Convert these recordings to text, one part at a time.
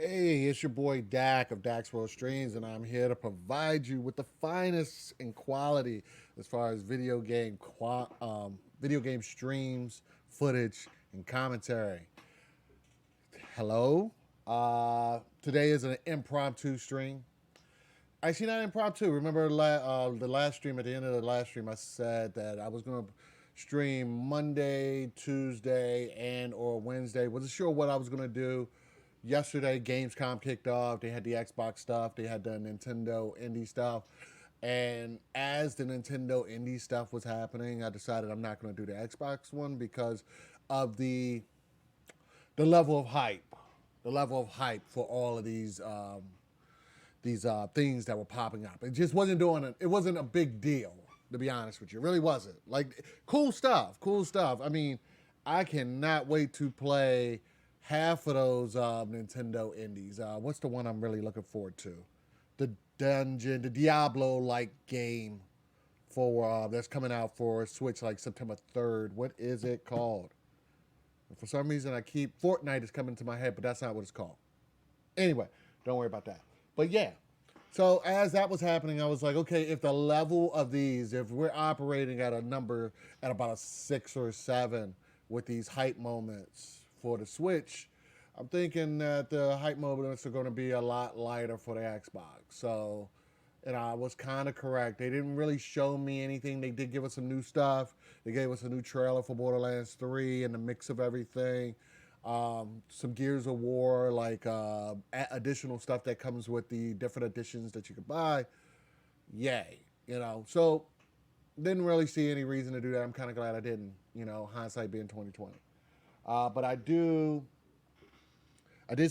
Hey, it's your boy Dak of Dak's World Streams, and I'm here to provide you with the finest in quality as far as video game streams, footage, and commentary. Hello. Today is an impromptu stream. Actually, not impromptu. Remember the last stream? At the end of the last stream, I said that I was going to stream Monday, Tuesday, and or Wednesday. Wasn't sure what I was going to do. Yesterday, Gamescom kicked off. They had the Xbox stuff. They had the Nintendo indie stuff. And as the Nintendo indie stuff was happening, I decided I'm not going to do the Xbox one because of the level of hype, the level of hype for all of these things that were popping up. It just wasn't doing it. It wasn't a big deal, to be honest with you. It really wasn't. Like cool stuff, cool stuff. I mean, I cannot wait to play half of those Nintendo indies. What's the one I'm really looking forward to? The the Diablo like game for that's coming out for Switch like September 3rd. What is it called? And for some reason, I keep Fortnite is coming to my head, but that's not what it's called. Anyway, don't worry about that. But yeah, so as that was happening, I was like, okay, if the level of these, if we're operating at a number at about a 6 or 7 with these hype moments for the Switch, I'm thinking that the hype moments are going to be a lot lighter for the Xbox. So, and I was kind of correct. They didn't really show me anything. They did give us some new stuff. They gave us a new trailer for Borderlands 3 and the mix of everything. Some Gears of War, like additional stuff that comes with the different editions that you could buy. Yay, So didn't really see any reason to do that. I'm kind of glad I didn't. Hindsight being 2020. But I did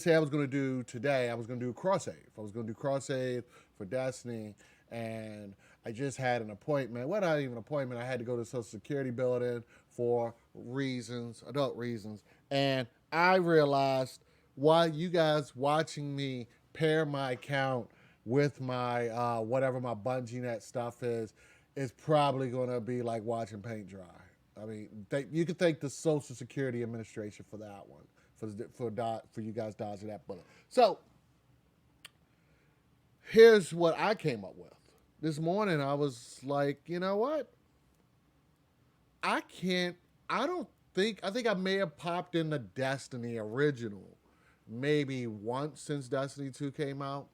say I was going to do today. I was going to do cross save. I was going to do cross save for Destiny, and I just had an appointment. Well, not even an appointment. I had to go to the Social Security building for reasons, adult reasons, and I realized while you guys watching me pair my account with my whatever my bungee net stuff is probably going to be like watching paint dry. I mean, you could thank the Social Security Administration for that one, for you guys dodging that bullet. So here's what I came up with. This morning I was like, you know what? I can't. I don't think. I think I may have popped in the Destiny original maybe once since Destiny 2 came out.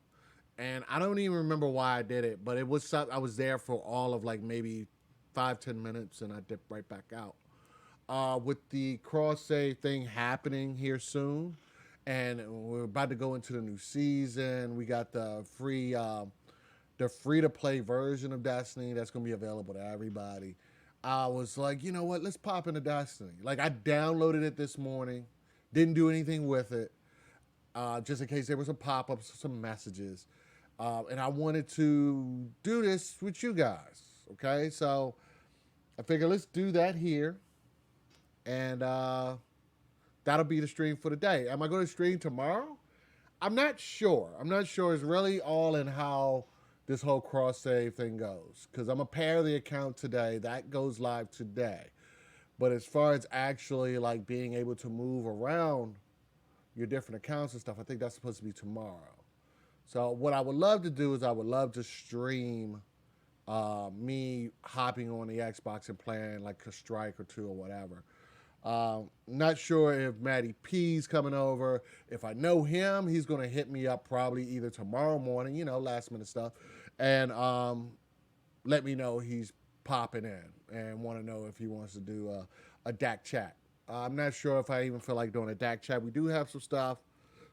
And I don't even remember why I did it, but it was I was there for all of like maybe 5-10 minutes, and I dipped right back out. With the cross save thing happening here soon, and we're about to go into the new season. We got the free to play version of Destiny that's going to be available to everybody. I was like, you know what? Let's pop into Destiny. Like I downloaded it this morning, didn't do anything with it, just in case there was some pop ups, some messages, and I wanted to do this with you guys. Okay, so I figured let's do that here, and that'll be the stream for the day. Am I going to stream tomorrow? I'm not sure. I'm not sure. It's really all in how this whole cross save thing goes. Because I'm a pair the account today. That goes live today. But as far as actually like being able to move around your different accounts and stuff, I think that's supposed to be tomorrow. So what I would love to do is I would love to stream me hopping on the Xbox and playing like a strike or two or whatever. Not sure if Matty P's coming over. If I know him, he's going to hit me up probably either tomorrow morning, last minute stuff, and let me know he's popping in and want to know if he wants to do a DAC chat. I'm not sure if I even feel like doing a DAC chat. We do have some stuff,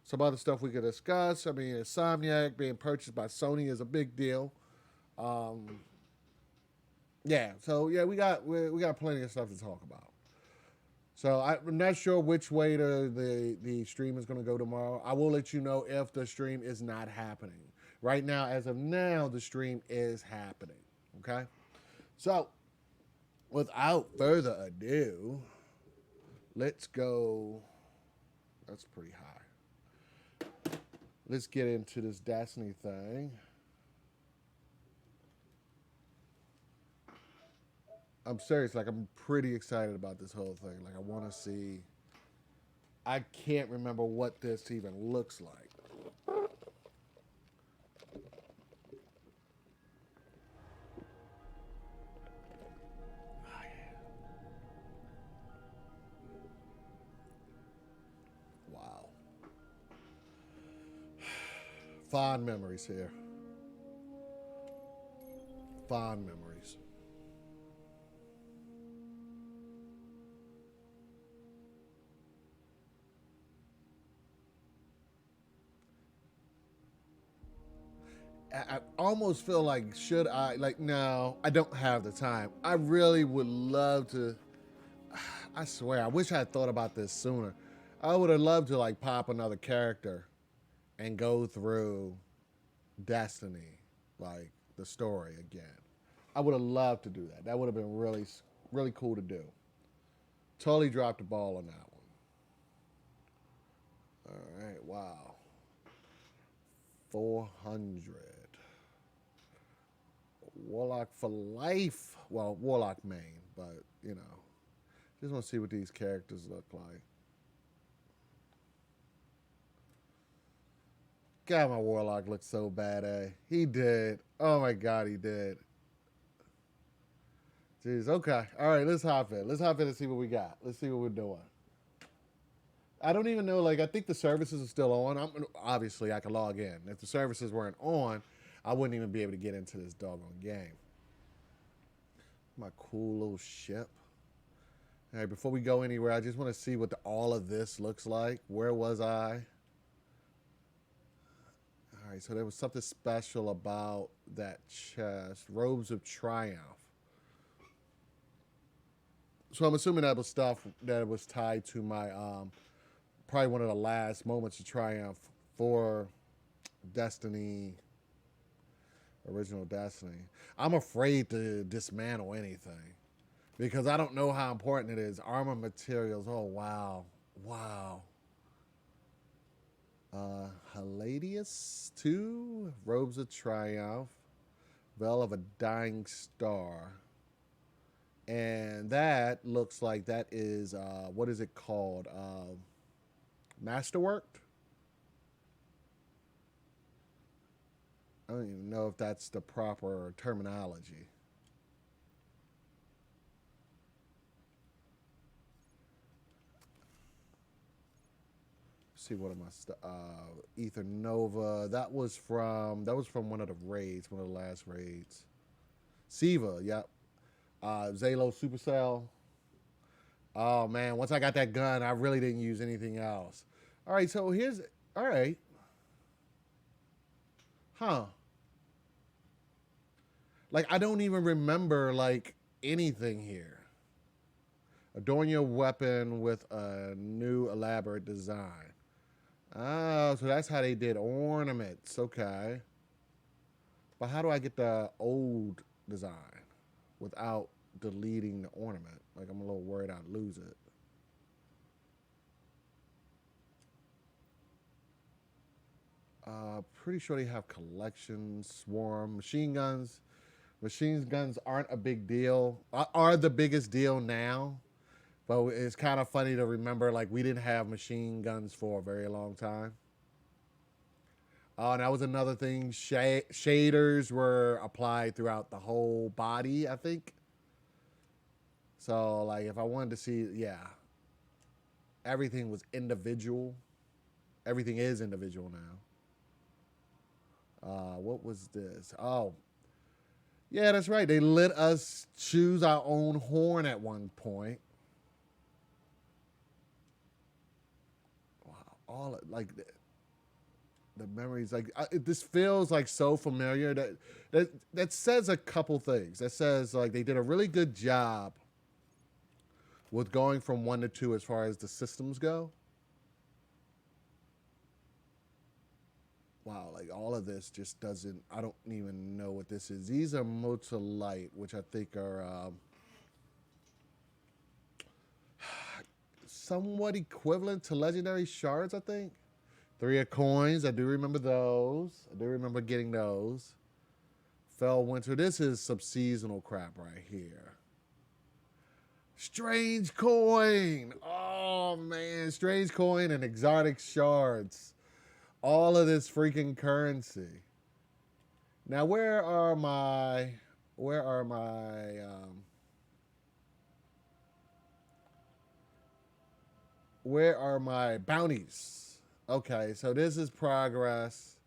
some other stuff we could discuss. I mean, Insomniac being purchased by Sony is a big deal. Um, yeah, so yeah, we got plenty of stuff to talk about. So I'm not sure which way the stream is going to go tomorrow. I will let you know if the stream is not happening. Right now, as of now, the stream is happening. Okay? So, without further ado, let's go. That's pretty high. Let's get into this Destiny thing. I'm serious. Like, I'm pretty excited about this whole thing. Like, I want to see. I can't remember what this even looks like. Fond memories here. Fond memories. I almost feel like, should I? Like, no, I don't have the time. I really would love to. I swear, I wish I had thought about this sooner. I would have loved to, like, pop another character and go through Destiny, like, the story again. I would have loved to do that. That would have been really, really cool to do. Totally dropped the ball on that one. All right, wow. 400. Warlock for life. Well, Warlock main, but, you know, just want to see what these characters look like. God, my Warlock looks so bad, eh? He did. Oh my God, he did. Jeez, okay. All right, let's hop in. Let's hop in and see what we got. Let's see what we're doing. I don't even know, like, I think the services are still on. Obviously, I can log in. If the services weren't on, I wouldn't even be able to get into this doggone game. My cool little ship. All right, before we go anywhere, I just want to see what all of this looks like. Where was I? All right, so there was something special about that chest. Robes of Triumph. So I'm assuming that was stuff that was tied to my, probably one of the last moments of Triumph for Destiny, original Destiny. I'm afraid to dismantle anything because I don't know how important it is. Armor materials. Oh, wow. Wow. Haladius 2, Robes of Triumph, Veil of a Dying Star. And that looks like that is, what is it called? Masterworked? I don't even know if that's the proper terminology. See what am I? Ether Nova. That was from one of the raids, one of the last raids. Siva, yep. Zalo Supercell. Oh man, once I got that gun, I really didn't use anything else. All right, so here's all right. Huh. Like I don't even remember like anything here. Adorn your weapon with a new elaborate design. Oh, so that's how they did ornaments. Okay. But how do I get the old design without deleting the ornament? Like I'm a little worried I'd lose it. Pretty sure they have collections, swarm, machine guns. Machine guns aren't a big deal. Are the biggest deal now, but it's kind of funny to remember like we didn't have machine guns for a very long time. Oh, and that was another thing. Shaders were applied throughout the whole body, I think. So, like, if I wanted to see, yeah, everything was individual. Everything is individual now. What was this? Oh, yeah, that's right. They let us choose our own horn at one point. Wow, all like the memories, like this feels like so familiar. That says a couple things. That says like they did a really good job with going from 1 to 2 as far as the systems go. Wow, like all of this just doesn't. I don't even know what this is. These are Motolite, which I think are somewhat equivalent to legendary shards. I think 3 of coins. I do remember those. I do remember getting those. Fell winter. This is some seasonal crap right here. Strange coin. Oh man, strange coin and exotic shards. All of this freaking currency. Now, where are my, where are my bounties? Okay, so this is progress.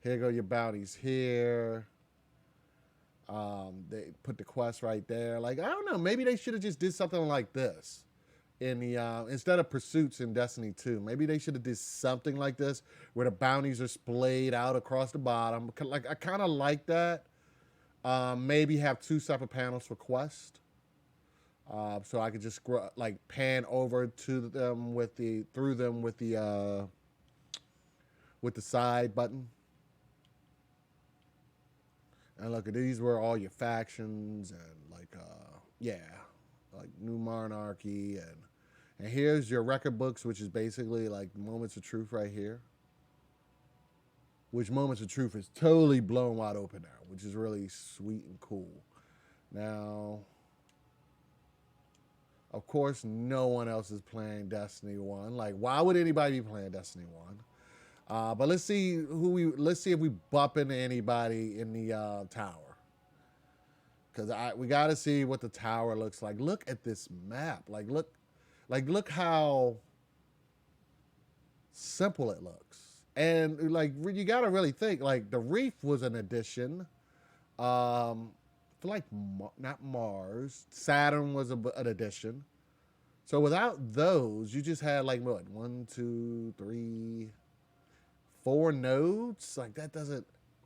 Here go your bounties here. They put the quest right there. Like, I don't know, maybe they should have just did something like this in the instead of pursuits in Destiny 2. Maybe they should have did something like this where the bounties are splayed out across the bottom. Like, I kind of like that. Maybe have two separate panels for quest. So I could just like pan over to them with the through them with the side button. And look, these were all your factions and like yeah, like New Monarchy and here's your record books, which is basically like Moments of Truth right here. Which Moments of Truth is totally blown wide open now, which is really sweet and cool. Now, of course, no one else is playing Destiny 1. Like, why would anybody be playing Destiny 1? But let's see if we bump into anybody in the tower. Because we got to see what the tower looks like. Look at this map. Look how simple it looks. And like you got to really think like the reef was an addition. For like not Mars, Saturn was an addition. So without those, you just had like what 1, 2, 3, 4 nodes. Like that doesn't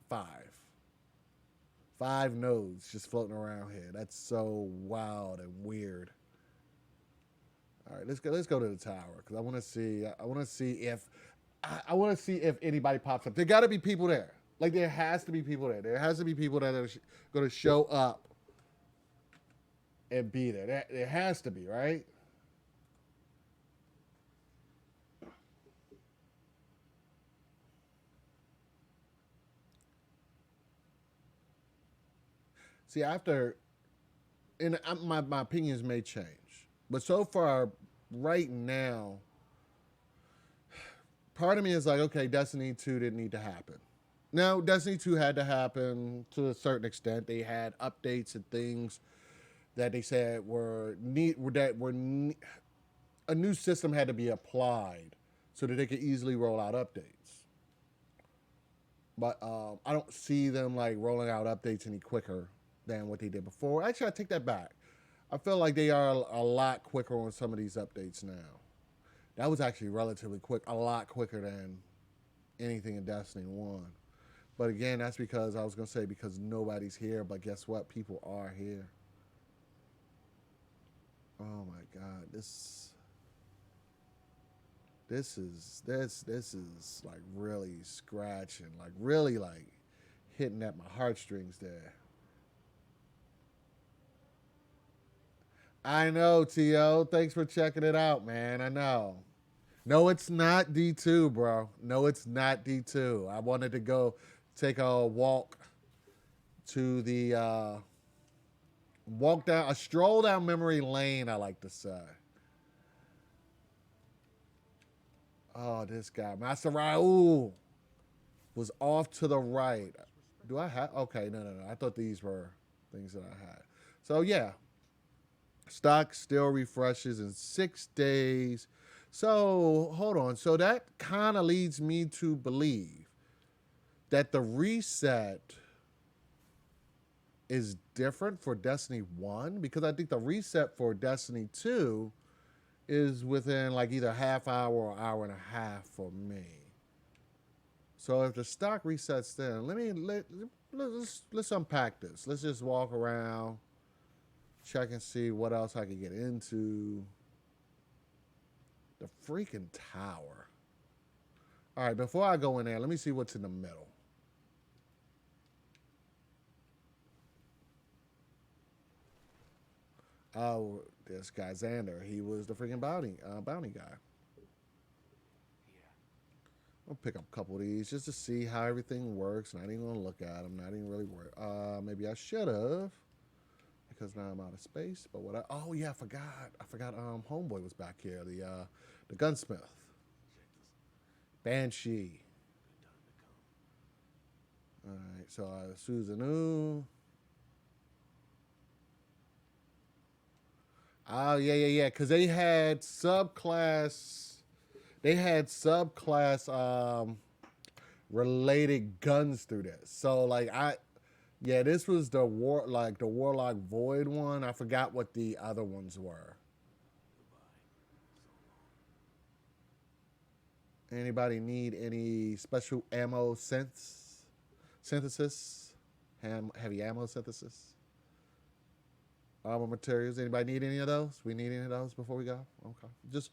5 nodes just floating around here. That's so wild and weird. All right, let's go to the tower because I want to see. I want to see if anybody pops up. There got to be people there. Like there has to be people there. There has to be people that are going to show up and be there. There has to be, right? See, after, and my opinions may change, but so far, right now, part of me is like, okay, Destiny 2 didn't need to happen. Now, Destiny 2 had to happen to a certain extent. They had updates and things that they said were a new system had to be applied so that they could easily roll out updates. But I don't see them like rolling out updates any quicker than what they did before. Actually, I take that back. I feel like they are a lot quicker on some of these updates now. That was actually relatively quick, a lot quicker than anything in Destiny 1. But again, that's because I was going to say because nobody's here, but guess what? People are here. Oh my god, this is like really scratching, like really like hitting at my heartstrings there. I know, T.O. Thanks for checking it out, man. I know. No, it's not D2, bro. No, it's not D2. I wanted to go take a walk to the walk down a stroll down memory lane, I like to say. Oh, this guy. Master Raul was off to the right. Do I have okay, no. I thought these were things that I had. So yeah, stock still refreshes in 6 days. So hold on. So that kind of leads me to believe that the reset is different for Destiny 1 because I think the reset for Destiny 2 is within like either half hour or hour and a half for me. So if the stock resets then, let's unpack this. Let's just walk around, check and see what else I can get into. The freaking tower. All right, before I go in there, let me see what's in the middle. Oh, this guy Xander, he was the freaking bounty guy. I'll pick up a couple of these just to see how everything works. Not even gonna look at them. Not even really work. Maybe I should have because now I'm out of space. But what? Oh yeah, I forgot. I forgot. Homeboy was back here. The gunsmith, Banshee. All right. So Susanoo. Oh yeah. Because they had subclass related guns through this. So like yeah, this was the Warlock Void one. I forgot what the other ones were. Anybody need any special ammo synthesis? Heavy ammo synthesis? Armor materials. Anybody need any of those? We need any of those before we go? Okay. Just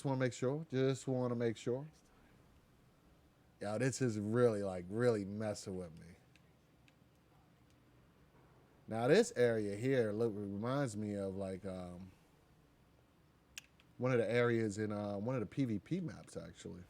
want to make sure. Just want to make sure. Yeah, this is really really messing with me. Now this area here reminds me of one of the areas in one of the PvP maps actually.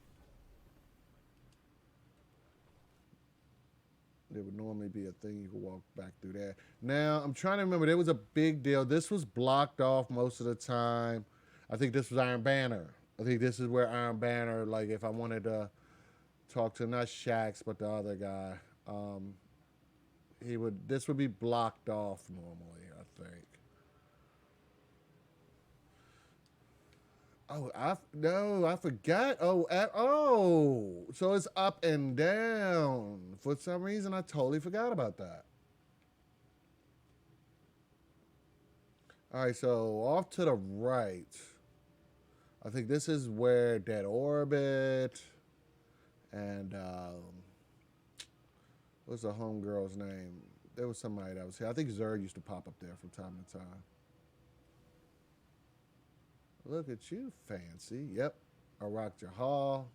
There would normally be a thing you could walk back through there. Now I'm trying to remember. There was a big deal. This was blocked off most of the time. I think this was Iron Banner. I think this is where Iron Banner, like if I wanted to talk to not Shax but the other guy, he would. This would be blocked off normally. I think. Oh, no, I forgot. Oh, so it's up and down. For some reason, I totally forgot about that. All right, so off to the right. I think this is where Dead Orbit and what's the homegirl's name? There was somebody that was here. I think Zerd used to pop up there from time to time. Look at you, fancy. Yep. Arak Jalal.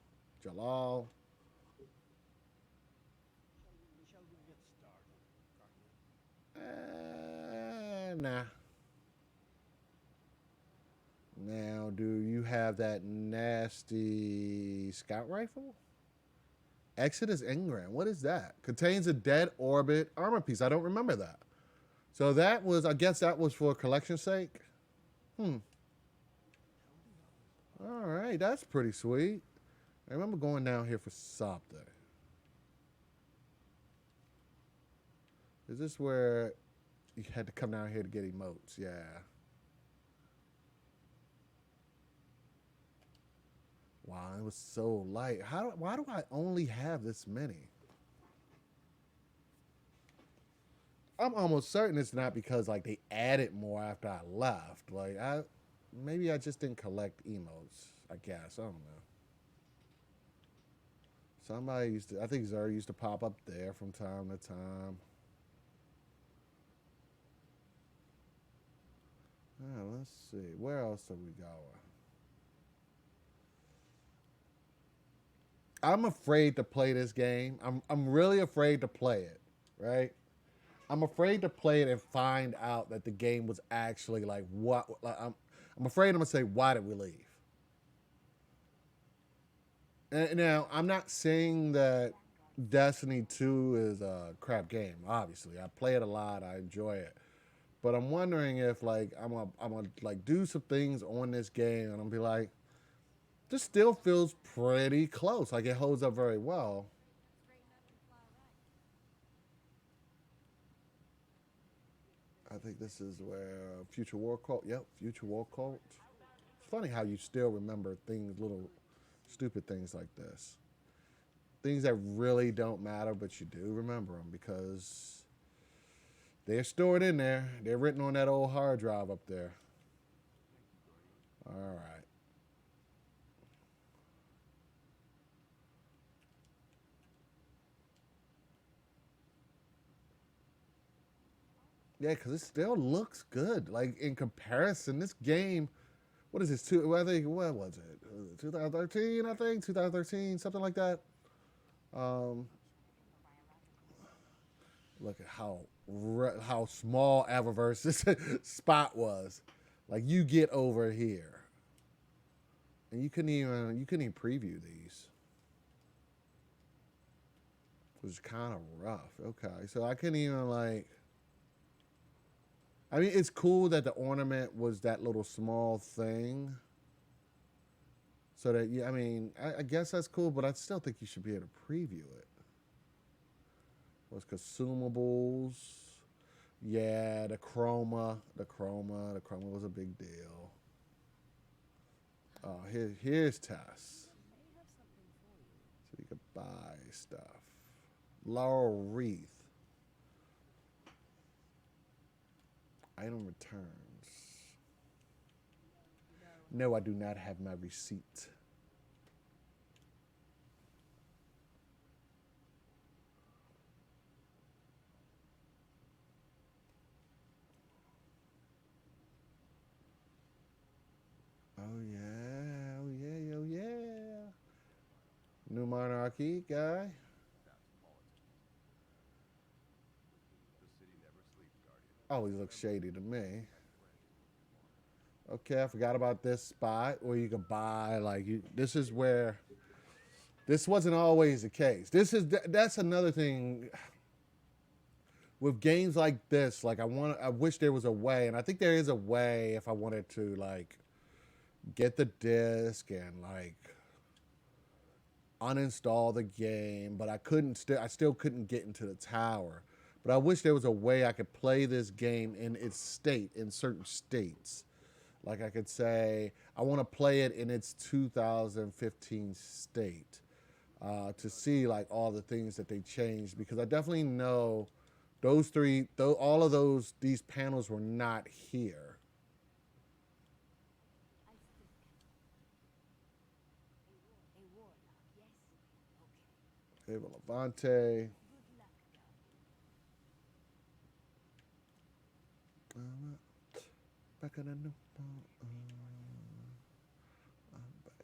Nah. Now, do you have that nasty scout rifle? Exodus Engram. What is that? Contains a dead orbit armor piece. I don't remember that. So that was, I guess that was for collection's sake. Hmm. All right, that's pretty sweet. I remember going down here for something. Is this where you had to come down here to get emotes? Yeah. Wow, it was so light. Why do I only have this many? I'm almost certain it's not because like they added more after I left. Maybe I just didn't collect emotes. I guess I don't know. Somebody used to. I think Zer used to pop up there from time to time. Let's see. Where else are we going? I'm afraid to play this game. I'm really afraid to play it. Right. I'm afraid to play it and find out that the game was actually like what. I'm afraid I'm gonna say why did we leave? And now I'm not saying that Destiny 2 is a crap game. Obviously, I play it a lot. I enjoy it. But I'm wondering if like I'm gonna like do some things on this game and I'm be like, this still feels pretty close. Like it holds up very well. I think this is where Future War Cult. Yep, Future War Cult. It's funny how you still remember things, little stupid things like this. Things that really don't matter, but you do remember them because they're stored in there. They're written on that old hard drive up there. All right. Yeah, because it still looks good. Like in comparison, this game, what is this? I think what was it? 2013, I think 2013, something like that. Um, Look at how small Eververse this spot was. Like you get over here, and you couldn't even preview these, which is kind of rough. Okay, so I couldn't even like. I mean, it's cool that the ornament was that little small thing. So that yeah, I mean, I guess that's cool, but I still think you should be able to preview it. Was consumables. Yeah, the chroma was a big deal. Here's Tess. So you can buy stuff. Laurel wreath. Item returns. No, I do not have my receipt. Oh yeah, oh yeah, oh yeah. New monarchy guy. Always looks shady to me. Okay, I forgot about this spot where you can buy like you. This is where this wasn't always the case. That's another thing with games like this. Like I wish there was a way, and I think there is a way if I wanted to like get the disc and like uninstall the game, but I couldn't. I still couldn't get into the tower. But I wish there was a way I could play this game in its state in certain states. Like I could say, I want to play it in its 2015 state to see like all the things that they changed because I definitely know those three, though all of these panels were not here. Ava Levante. Back in the new.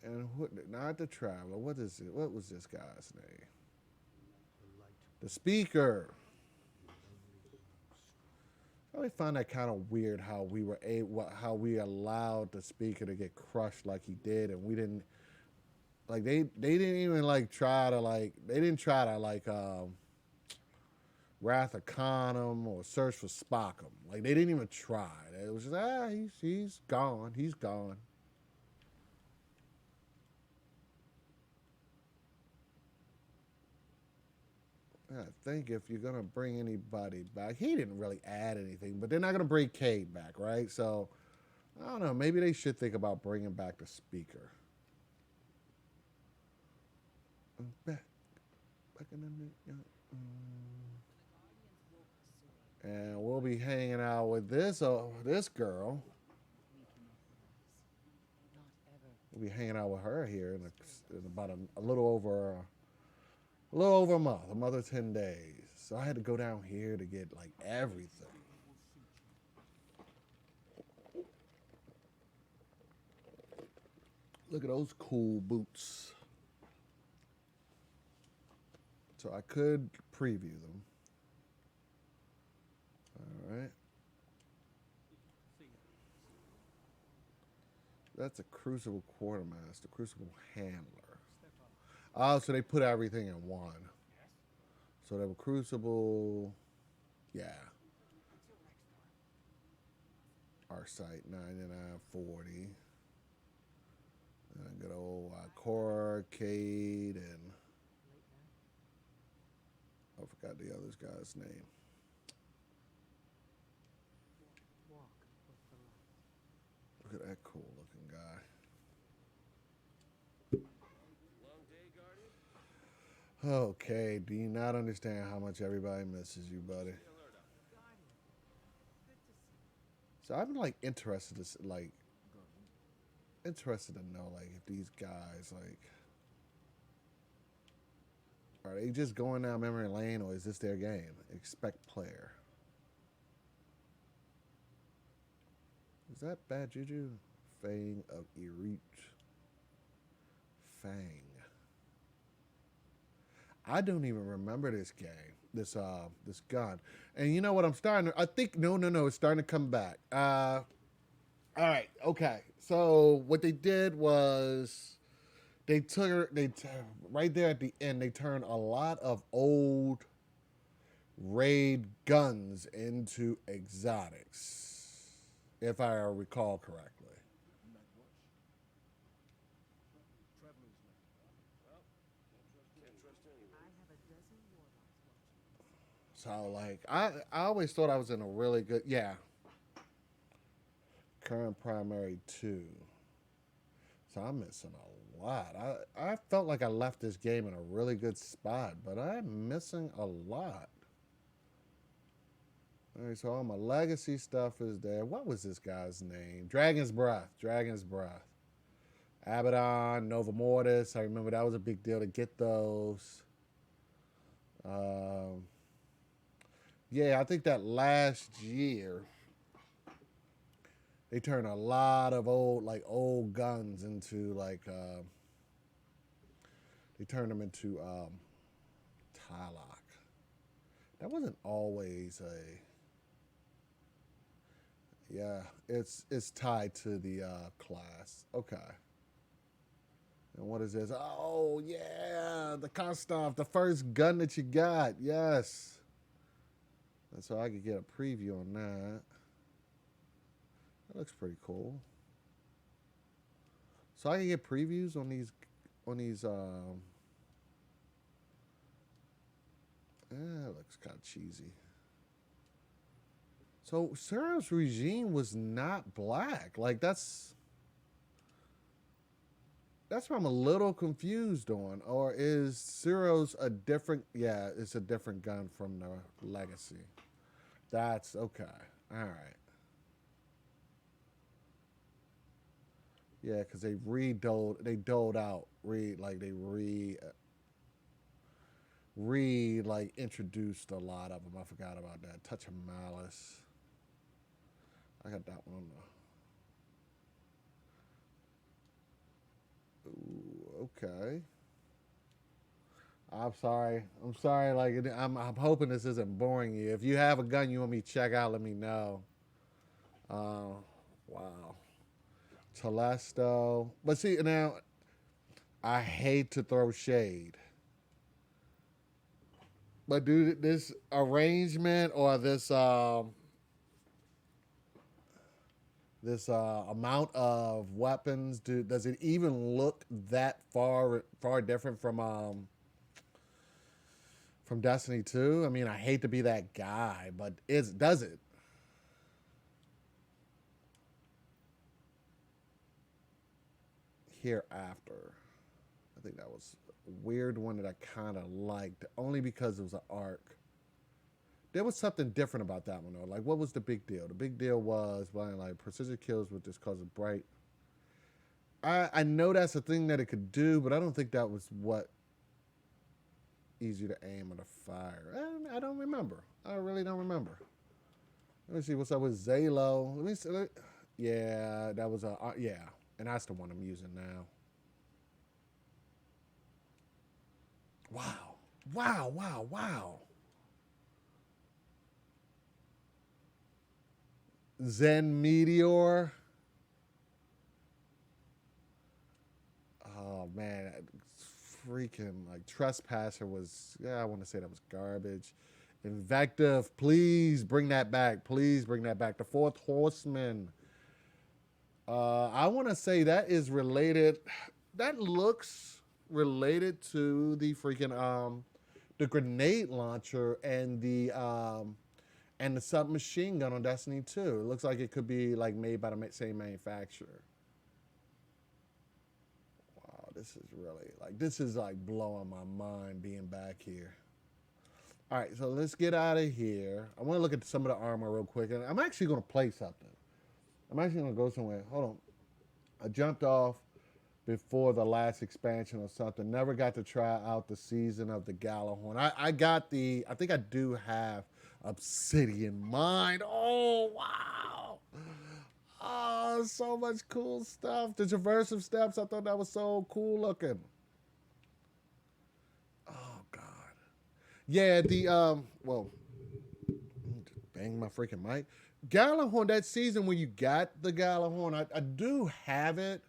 And what, not the traveler. What is it? What was this guy's name? The speaker. I always find that kind of weird how how we allowed the speaker to get crushed like he did, and we didn't like they didn't even like try to like they didn't try to like Wrath of Khanum or Search for Spockham. Like they didn't even try. It was just he's gone. He's gone. I think if you're gonna bring anybody back, he didn't really add anything, but they're not gonna bring Cade back, right? So I don't know. Maybe they should think about bringing back the speaker. Back, back in the and we'll be hanging out with this girl. We'll be hanging out with her here in about a little over a month, a month or 10 days. So I had to go down here to get like everything. Look at those cool boots. So I could preview them. All right. That's a Crucible Quartermaster, Crucible Handler. Oh, so they put everything in one. So they have a Crucible, yeah. Arcite 9940. Good old Corcade and I forgot the other guy's name. Look at that cool looking guy. Okay, do you not understand how much everybody misses you, buddy? So I'm like interested to know like if these guys like are they just going down memory lane or is this their game? Expect player. Is that Bad Juju? Fang of Erich. Fang. I don't even remember this game. This gun. And you know what I'm starting to I think no, it's starting to come back. All right, okay. So what they did was right there at the end they turned a lot of old raid guns into exotics, if I recall correctly. So like I always thought I was in a really good current primary 2. So I'm missing a a lot. I felt like I left this game in a really good spot, but I'm missing a lot. All right, so all my legacy stuff is there. What was this guy's name? Dragon's Breath. Dragon's Breath. Abaddon, Nova Mortis. I remember that was a big deal to get those. Um, yeah, I think that last year they turned a lot of old guns into they turned them into Tylock. That wasn't always a yeah. It's tied to the class. Okay. And what is this? Oh yeah, the Kostov, the first gun that you got. Yes. And so I could get a preview on that. That looks pretty cool. So I can get previews on these. It looks kind of cheesy. So Sero's regime was not black. Like that's what I'm a little confused on. Or is Sero's a different? Yeah, it's a different gun from the Legacy. That's okay. All right. Yeah, because they doled out, like introduced a lot of them. I forgot about that. Touch of Malice. I got that one on the. Ooh, okay. I'm sorry. I'm sorry. I'm hoping this isn't boring you. If you have a gun you want me to check out, let me know. Wow. Telesto. But see now, I hate to throw shade. But dude, this arrangement or this amount of weapons, dude, does it even look that far different from Destiny 2? I mean, I hate to be that guy, but does it? Hereafter. I think that was a weird one that I kind of liked, only because it was an arc. There was something different about that one, though. Like, what was the big deal? The big deal was, well, like, precision kills with this cause of bright. I know that's a thing that it could do, but I don't think that was what easier to aim or to fire. I don't remember. I really don't remember. Let me see what's up with Zalo. Let me see. Yeah, that was yeah, and that's the one I'm using now. Wow. Wow, wow, wow. Zen Meteor. Oh man, freaking like Trespasser was. Yeah, I want to say that was garbage. Invective, please bring that back. Please bring that back. The Fourth Horseman. I want to say that is related. That looks related to the grenade launcher and the submachine gun on Destiny 2. It looks like it could be like made by the same manufacturer. Wow, this is like blowing my mind being back here. All right, so let's get out of here. I want to look at some of the armor real quick, and I'm actually going to play something. I'm actually going to go somewhere. Hold on. I jumped off before the last expansion or something. Never got to try out the season of the Galahorn. I think I do have Obsidian Mind. Oh, wow. Oh, so much cool stuff. The traversive steps, I thought that was so cool looking. Oh, God. Yeah, well, bang my freaking mic. Galahorn, that season when you got the Galahorn, I do have it.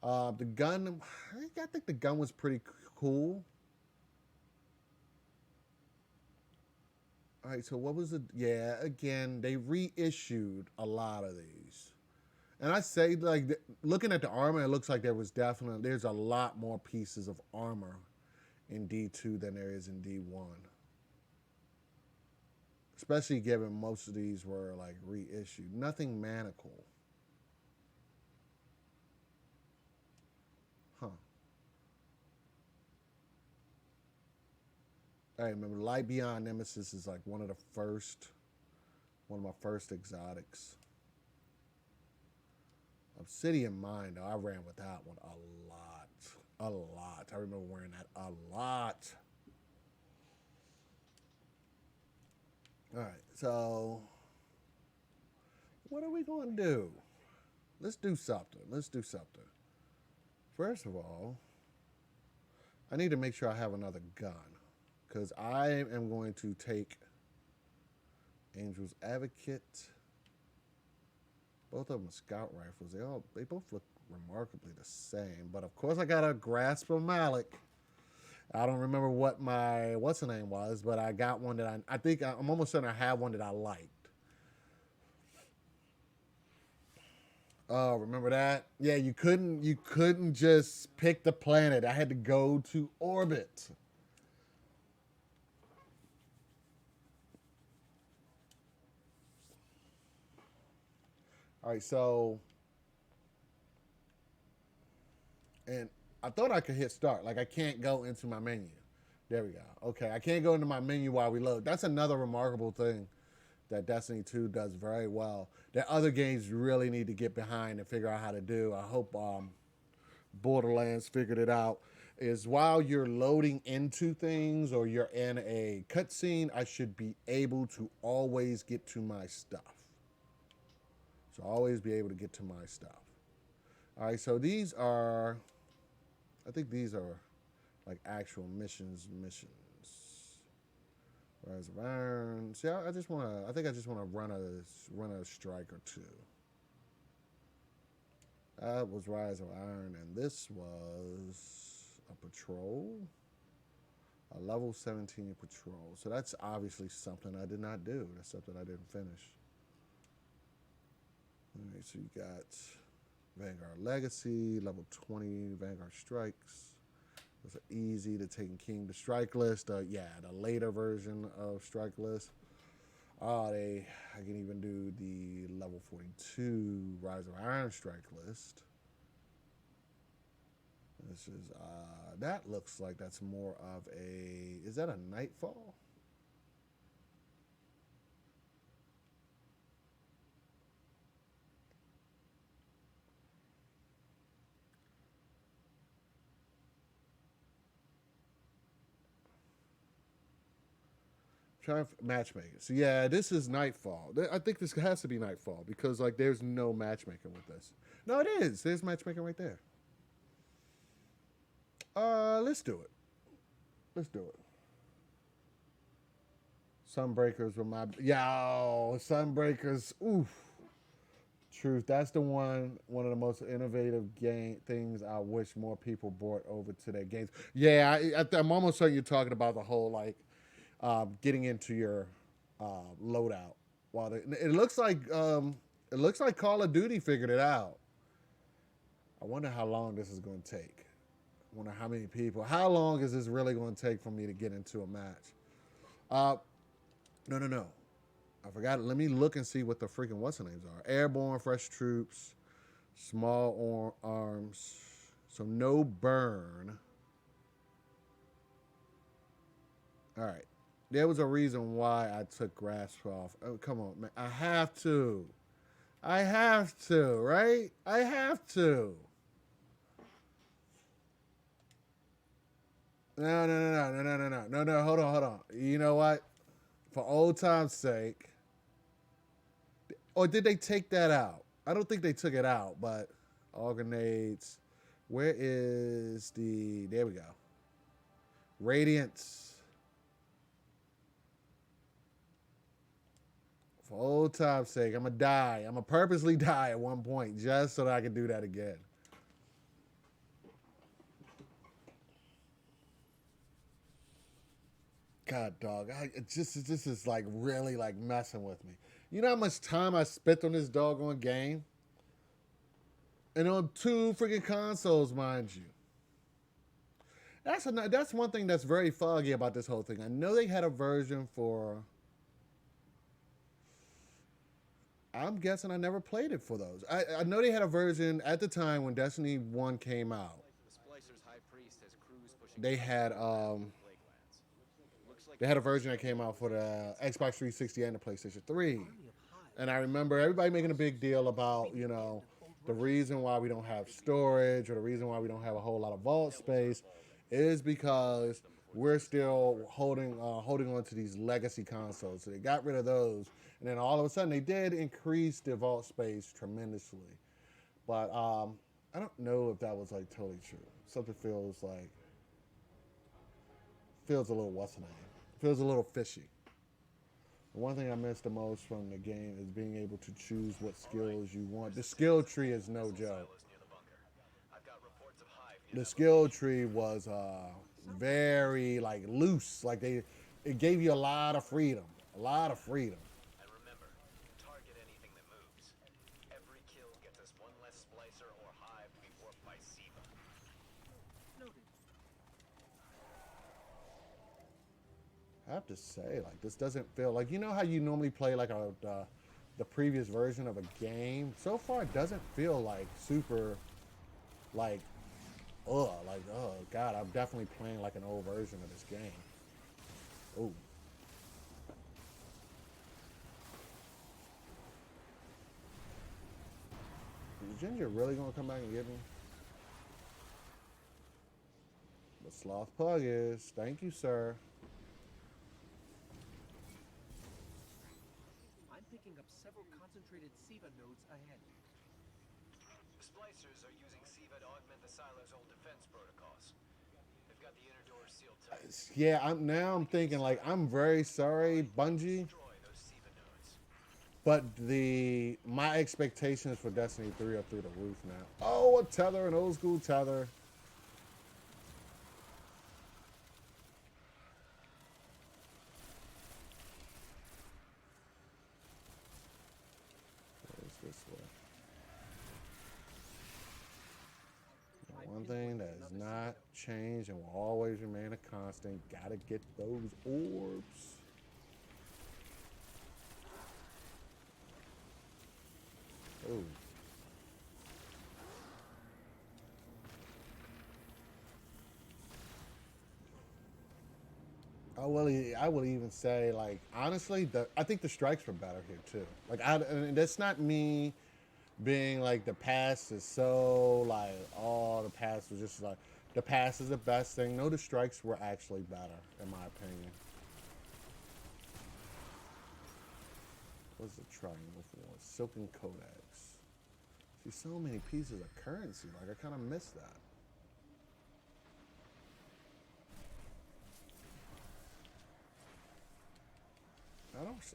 The gun, I think the gun was pretty cool. All right, so what was it? Yeah, again, they reissued a lot of these. And I say, like, looking at the armor, it looks like there's a lot more pieces of armor in D2 than there is in D1. Especially given most of these were, like, reissued. Nothing manacle. Huh. I remember Light Beyond Nemesis is like one of my first exotics. Obsidian Mine, though, I ran with that one a lot. A lot. I remember wearing that a lot. All right, so what are we going to do? Let's do something. Let's do something. First of all, I need to make sure I have another gun because I am going to take Angel's Advocate. Both of them are scout rifles. They both look remarkably the same. But of course, I got a Grasp of Malik. I don't remember what my what's the name was, but I got one that I think I'm almost certain I have one that I liked. Oh, remember that? Yeah, you couldn't just pick the planet. I had to go to orbit. All right, so and I thought I could hit start. Like I can't go into my menu. There we go. Okay, I can't go into my menu while we load. That's another remarkable thing that Destiny 2 does very well. That other games really need to get behind and figure out how to do. I hope Borderlands figured it out. Is while you're loading into things or you're in a cutscene, I should be able to always get to my stuff. So always be able to get to my stuff. All right, so these are, I think these are like actual missions. Rise of Iron. See, I just want to. I think I just want to run a strike or two. That was Rise of Iron, and this was a patrol, a level 17 patrol. So that's obviously something I did not do. That's something I didn't finish. All right, so you got Vanguard Legacy, level 20 Vanguard Strikes. Those are easy to take King to Strike List. Yeah, the later version of Strike List. I can even do the level 42 Rise of Iron Strike List. This is that looks like that's more of a. Is that a Nightfall? Trying matchmaking. So yeah, this is Nightfall. I think this has to be Nightfall because like there's no matchmaking with this. No, it is. There's matchmaking right there. Let's do it. Let's do it. Sunbreakers were my Sunbreakers. Oof. Truth. That's the one of the most innovative game things I wish more people brought over to their games. Yeah, I'm almost certain you're talking about the whole like getting into your loadout. While it looks like Call of Duty figured it out. I wonder how long this is going to take. I wonder how many people. How long is this really going to take for me to get into a match? Uh, no. I forgot. Let me look and see what the freaking what's the names are. Airborne, fresh troops, small arms. So no burn. All right. There was a reason why I took grasp off. Oh, come on, man. I have to. Right? I have to. No. Hold on. You know what? For old time's sake. Or did they take that out? I don't think they took it out, but all grenades. Where is the. There we go. Radiance. For old time's sake, I'm going to die. I'm going to purposely die at one point just so that I can do that again. God, dog. This is like really like messing with me. You know how much time I spent on this doggone game? And on two freaking consoles, mind you. That's one thing that's very foggy about this whole thing. I know they had a version for. I'm guessing I never played it for those. I know they had a version at the time when Destiny 1 came out. They had They had a version that came out for the Xbox 360 and the PlayStation 3. And I remember everybody making a big deal about, the reason why we don't have storage or the reason why we don't have a whole lot of vault space is because we're still holding on to these legacy consoles. So they got rid of those, and then all of a sudden they did increase the vault space tremendously. But I don't know if that was like totally true. Something feels a little what's the name? Feels a little fishy. The one thing I miss the most from the game is being able to choose what skills you want. The skill tree is no joke. The skill tree was very like loose. Like it gave you a lot of freedom, a lot of freedom. And remember, target anything that moves. Every kill gets us one less splicer or hive to be warped by SIVA. Noted. I have to say, like this doesn't feel like how you normally play like the previous version of a game. So far, it doesn't feel like super like oh god, I'm definitely playing like an old version of this game. Oh. Is Ginger really gonna come back and get me? The Sloth Pug is. Thank you, sir. I'm picking up several concentrated SIVA nodes ahead. The splicers are using SIVA to augment the silo's old defense protocols. They've got the inner doors sealed tight. Yeah, I'm thinking like I'm very sorry, Bungie, Destroy those SIVA nodes. but my expectations for Destiny 3 are through the roof now. Oh, a tether, an old school tether. What is this way? One thing that has not changed and will always remain a constant. Gotta get those orbs. Ooh. I will even say, like, honestly, I think the strikes were better here too. Like, and that's not me being like the past is so like, oh, the past was just like the past is the best thing. No, the strikes were actually better in my opinion. What's the triangle for? Silken Codex. See, so many pieces of currency. Like, I kind of miss that.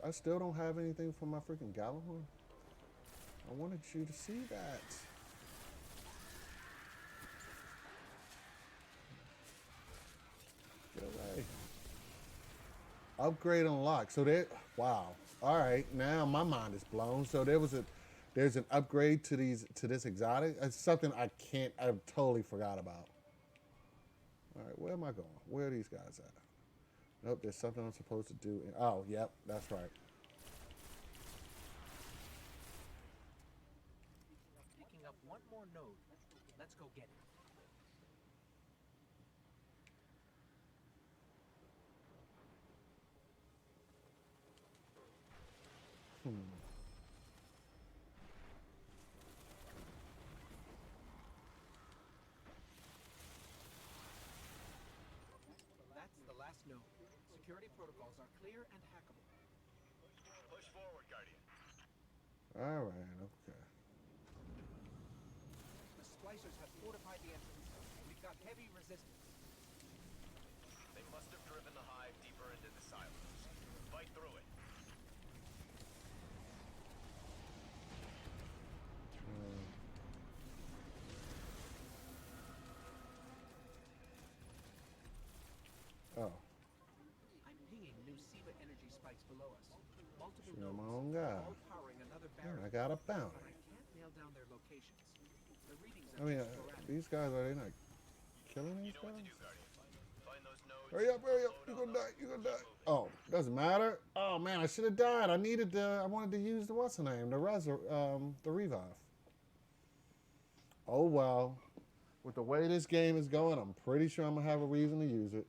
I still don't have anything for my freaking Galahorn. I wanted you to see that. Get away. Upgrade unlocked. So there. Wow. All right. Now my mind is blown. So there's an upgrade to this exotic. It's something I totally forgot about. All right. Where am I going? Where are these guys at? Nope. There's something I'm supposed to do. Oh, yep. That's right. Picking up one more node. Let's go get it. That's the last node. Security protocols are clear and hackable. Push forward, Guardian. All right. Okay. The splicers have fortified the entrance. We've got heavy resistance. They must have driven the hive deeper into the silos. Fight through it. Oh. I'm pinging new SIVA energy spikes below us. Multiple You're nodes, my own guy. all powering another Man, barrier. I got a But bounty. I can't nail down their locations. The readings I are mean, too sporadic. these guys, are they not killing You these know what to guys? do, Guardian. Find those nodes. Hurry up, hurry up. load You're on gonna die. them, You're gonna keep die. moving. Oh, doesn't matter. Oh, man, I should have died. I wanted to use the, what's the name? The revive. Oh, well. With the way this game is going, I'm pretty sure I'm gonna have a reason to use it.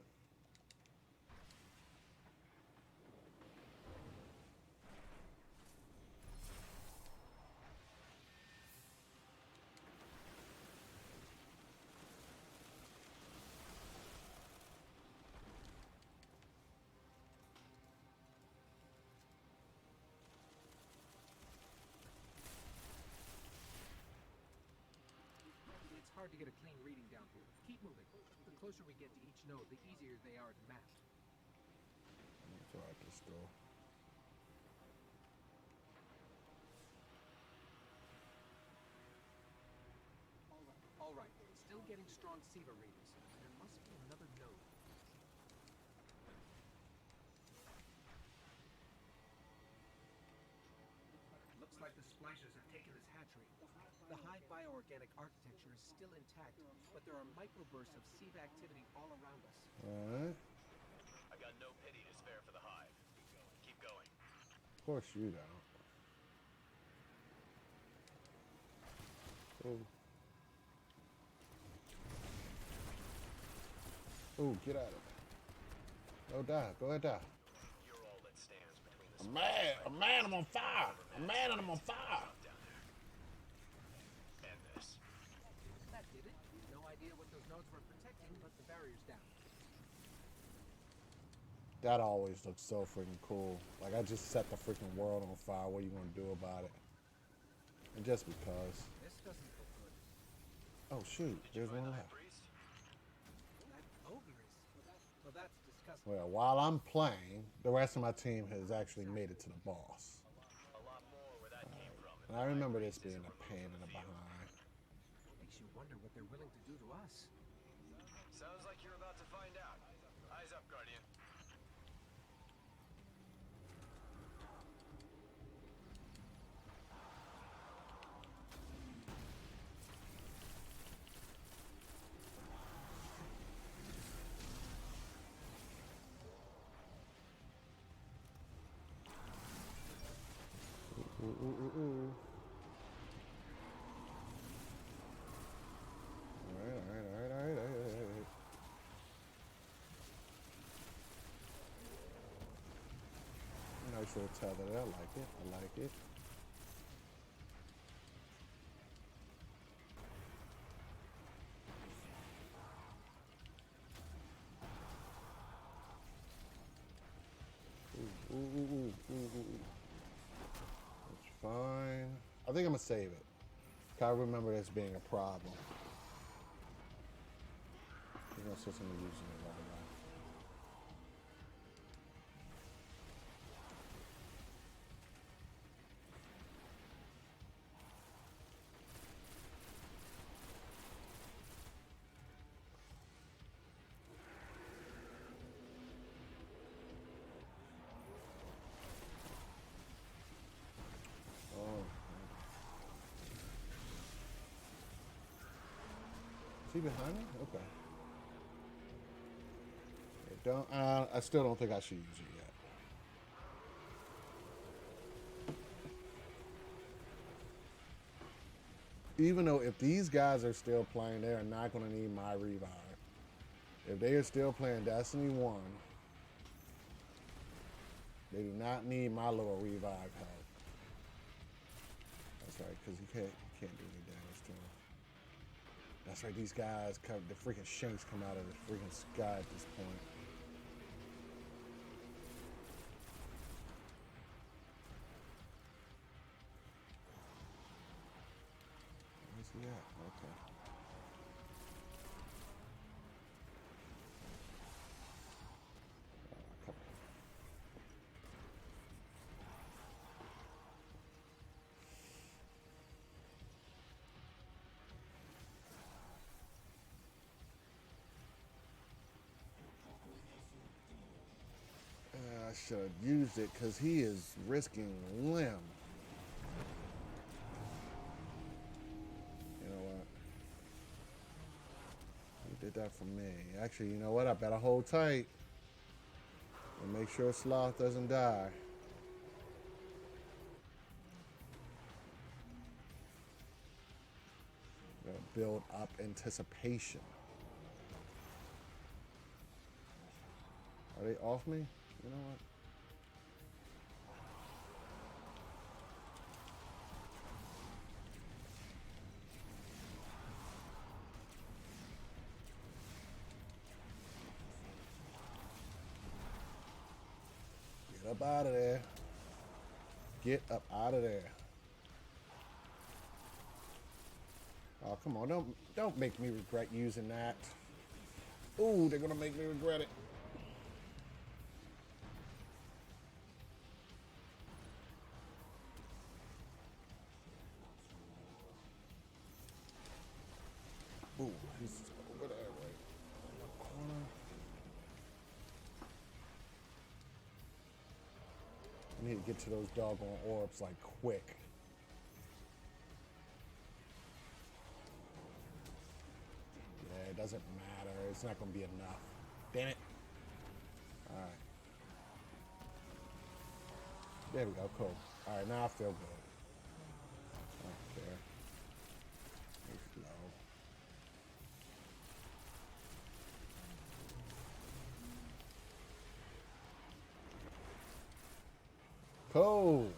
to get a clean reading down here. Keep moving. The closer we get to each node, the easier they are to map. That's right, this door. All right. Still getting strong SIVA readings. There must be another node. Looks like the splicers have taken this hatchery. The hive bioorganic architecture is still intact, but there are microbursts of SIVA activity all around us. Alright. I got no pity to spare for the hive. Keep going. Of course you don't. Oh. Oh, get out of there. Oh, die. Go ahead, die. You're all that stands between the I'm mad. I'm mad. I'm on fire. I'm mad and I'm on fire. down there. And this. That did it. No idea what those nodes were protecting, but the barrier's down. That always looks so freaking cool. Like, I just set the freaking world on fire. What are you going to do about it? And just because. This doesn't look good. Oh, shoot. There's one High left. priest? That ogre is... Well, that's disgusting. Well, while I'm playing, the rest of my team has actually made it to the boss. A lot more where that came from. And I remember this being a pain in the behind. Makes you wonder what they're willing to do to us. Sounds like you're about to find out. Eyes up, Guardian. Ooh, ooh, ooh, ooh. Alright. Nice little tether there. I like it. I like it. Ooh. That's fine. I think I'm gonna save it. I remember this being a problem. There's no system of using it right now. Is he behind me? Okay. I still don't think I should use it yet. Even though if these guys are still playing, they are not going to need my revive. If they are still playing Destiny 1, they do not need my little revive help. That's right, because you can't do any damage to them. That's right, these guys, the freaking shanks come out of the freaking sky at this point. Where's he at? Okay. Come on. I should have used it because he is risking limb. You know what? He did that for me. Actually, you know what? I better hold tight and make sure Sloth doesn't die. Gotta build up anticipation. Are they off me? You know what? Get up out of there. Get up out of there. Oh, come on. Don't make me regret using that. Ooh, they're gonna make me regret it. Ooh, he's over there, right in the corner. I need to get to those doggone orbs like quick. Yeah, it doesn't matter. It's not gonna be enough. Damn it. All right. There we go. Cool. All right, now I feel good. I don't care. It's low. Cool.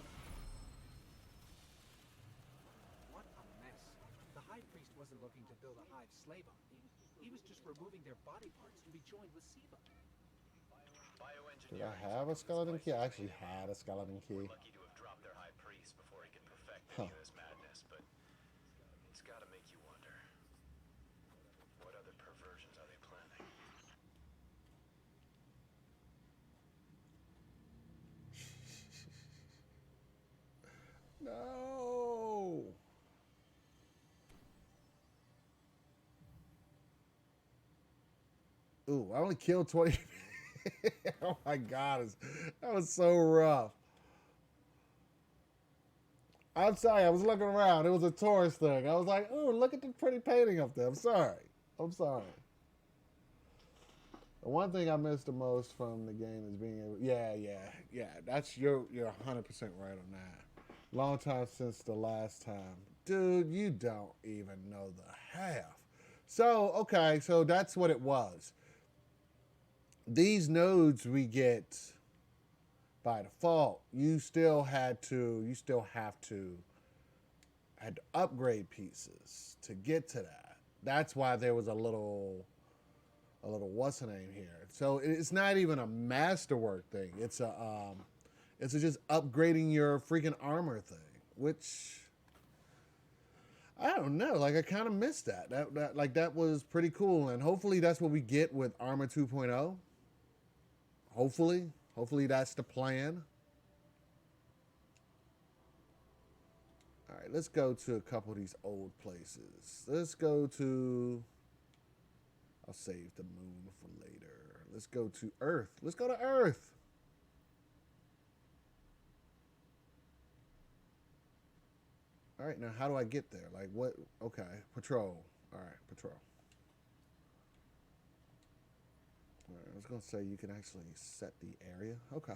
What a mess. The High Priest wasn't looking to build a hive slave army. He was just removing their body parts to be joined with Siva. Did I have a skeleton key? I actually had a skeleton key. Lucky to have dropped their high priest before he could perfect Huh. any of this madness, but it's got to make you wonder. What other perversions are they planning? No. Ooh, I only killed 20. Oh my god, that was so rough. I'm sorry, I was looking around. It was a tourist thing. I was like, oh, look at the pretty painting up there. I'm sorry. I'm sorry. The one thing I missed the most from the game is being able. Yeah. That's you're 100% right on that. Long time since the last time, dude. You don't even know the half. So okay, so that's what it was. These nodes we get by default. You still have to had to upgrade pieces to get to that. That's why there was a little what's the name here. So it's not even a masterwork thing. It's just upgrading your freaking armor thing, which I don't know. Like I kind of missed that. That was pretty cool, and hopefully that's what we get with Armor 2.0. Hopefully that's the plan. All right, let's go to a couple of these old places. Let's go to. I'll save the moon for later. Let's go to Earth. Let's go to Earth. All right, now how do I get there? Like what? Okay, patrol. All right, patrol. All right, I was gonna say you can actually set the area. Okay.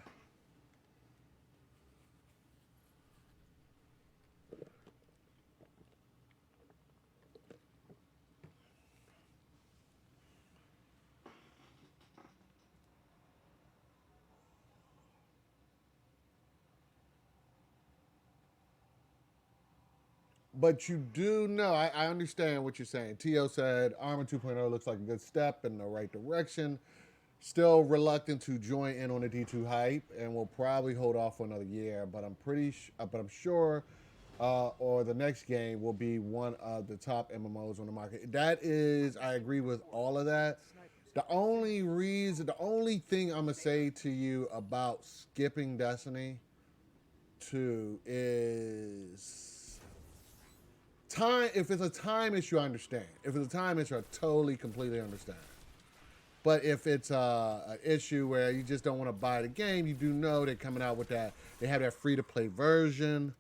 But you do know, I understand what you're saying. Tio said Armor 2.0 looks like a good step in the right direction. Still reluctant to join in on the D2 hype, and will probably hold off for another year. But I'm sure, or the next game will be one of the top MMOs on the market. That is, I agree with all of that. The only thing I'm gonna say to you about skipping Destiny 2 is time. If it's a time issue, I understand. If it's a time issue, I totally, completely understand. But if it's an issue where you just don't want to buy the game, you do know they're coming out with that. They have that free-to-play version,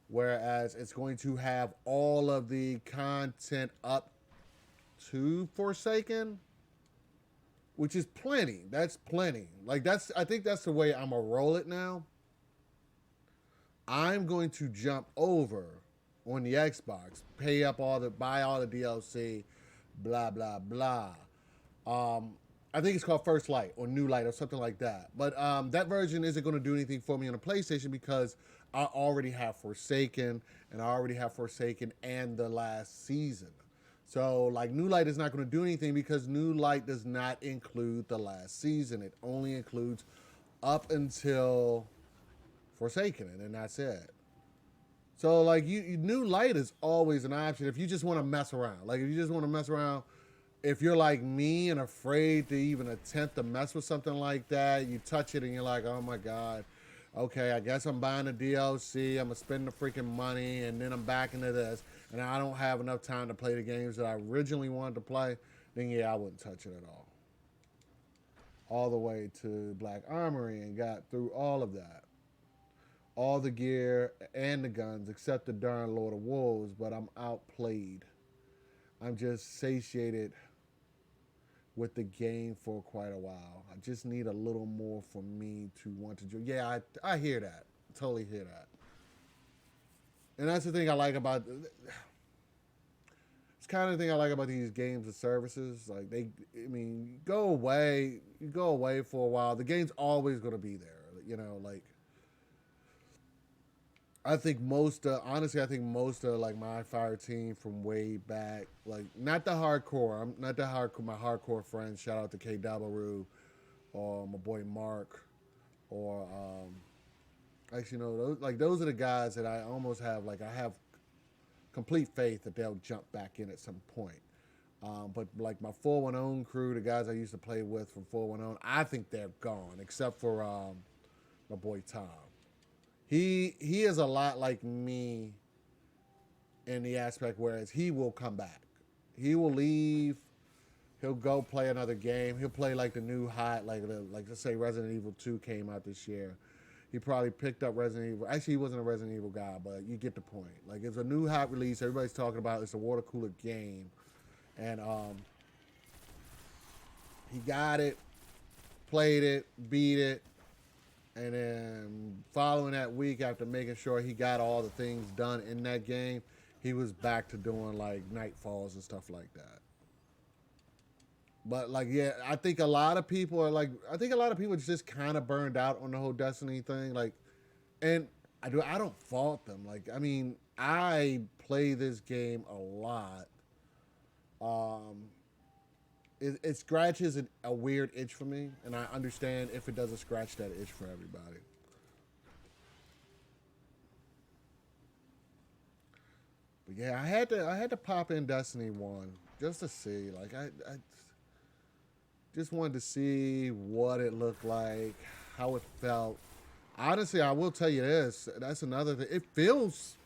whereas it's going to have all of the content up to Forsaken, which is plenty. That's plenty. I think that's the way I'm gonna roll it now. I'm going to jump over on the Xbox, buy all the DLC, blah blah blah. I think it's called First Light or New Light or something like that. But that version isn't going to do anything for me on the PlayStation because I already have Forsaken, and I already have Forsaken and the last season. So like New Light is not going to do anything because New Light does not include the last season. It only includes up until Forsaken, and then that's it. So like new light is always an option if you just want to mess around. Like if you just want to mess around, if you're like me and afraid to even attempt to mess with something like that, you touch it and you're like, oh my god, okay, I guess I'm buying the DLC. I'm gonna spend the freaking money, and then I'm back into this, and I don't have enough time to play the games that I originally wanted to play. Then yeah, I wouldn't touch it at all the way to Black Armory and got through all of that. All the gear and the guns except the darn Lord of Wolves, but I'm outplayed. I'm just satiated with the game for quite a while. I just need a little more for me to want to do. Yeah, I hear that. Totally hear that. And that's the thing I like about it's kind of the thing I like about these games and services. Like I mean, you go away for a while. The game's always going to be there. You know, like I think honestly, I think most of like my fire team from way back, like not the hardcore. I'm not the hardcore. My hardcore friends. Shout out to K Dabaru or my boy Mark, or actually no, those are the guys that I almost have like I have complete faith that they'll jump back in at some point. But like my 410 crew, the guys I used to play with from 410, I think they're gone except for my boy Tom. He is a lot like me in the aspect whereas he will come back. He will leave. He'll go play another game. He'll play like the new hot, like let's say Resident Evil 2 came out this year. He probably picked up Resident Evil. Actually, he wasn't a Resident Evil guy, but you get the point. Like it's a new hot release. Everybody's talking about it's a water cooler game, and he got it, played it, beat it, and then following that week after making sure he got all the things done in that game, he was back to doing like Nightfalls and stuff like that. But like, yeah, I think a lot of people are like, I think a lot of people just kind of burned out on the whole Destiny thing. Like, and I don't fault them. Like, I mean, I play this game a lot. Um, it scratches a weird itch for me, and I understand if it doesn't scratch that itch for everybody. But yeah, I had to pop in Destiny 1 just to see. Like, I just wanted to see what it looked like, how it felt. Honestly, I will tell you this. That's another thing. It feels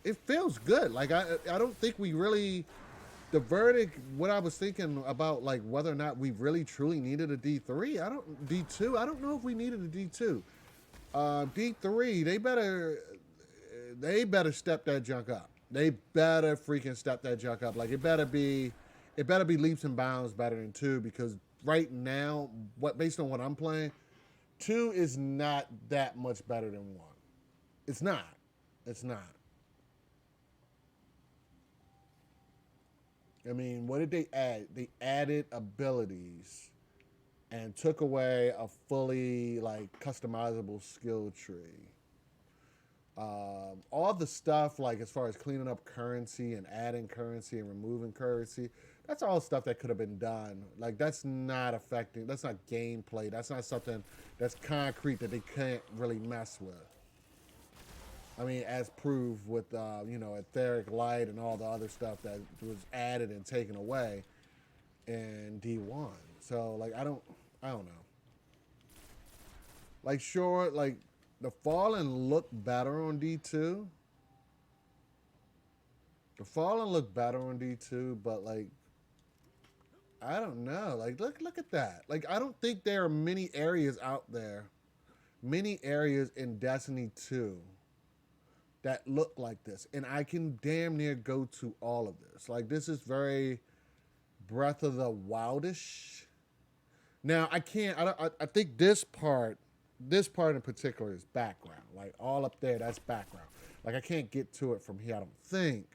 good. Like I don't think we really the verdict. What I was thinking about, like whether or not we really truly needed a D3. I don't D2. I don't know if we needed a D2. D3. They better step that junk up. They better freaking step that junk up. Like it better be leaps and bounds better than two because right now, based on what I'm playing, two is not that much better than one. It's not. It's not. I mean, what did they add? They added abilities and took away a fully like customizable skill tree. All the stuff like as far as cleaning up currency and adding currency and removing currency, that's all stuff that could have been done. Like that's not affecting. That's not gameplay. That's not something that's concrete that they can't really mess with. I mean, as proved with etheric light and all the other stuff that was added and taken away in D1. So like I don't know. Like sure, like the Fallen looked better on D2. The Fallen looked better on D2, but like I don't know. Like look at that. Like I don't think there are many areas out there, many areas in Destiny 2 that look like this. And I can damn near go to all of this. Like this is very Breath of the Wildish. Now I can't I think this part in particular is background. Like all up there, that's background. Like I can't get to it from here, I don't think.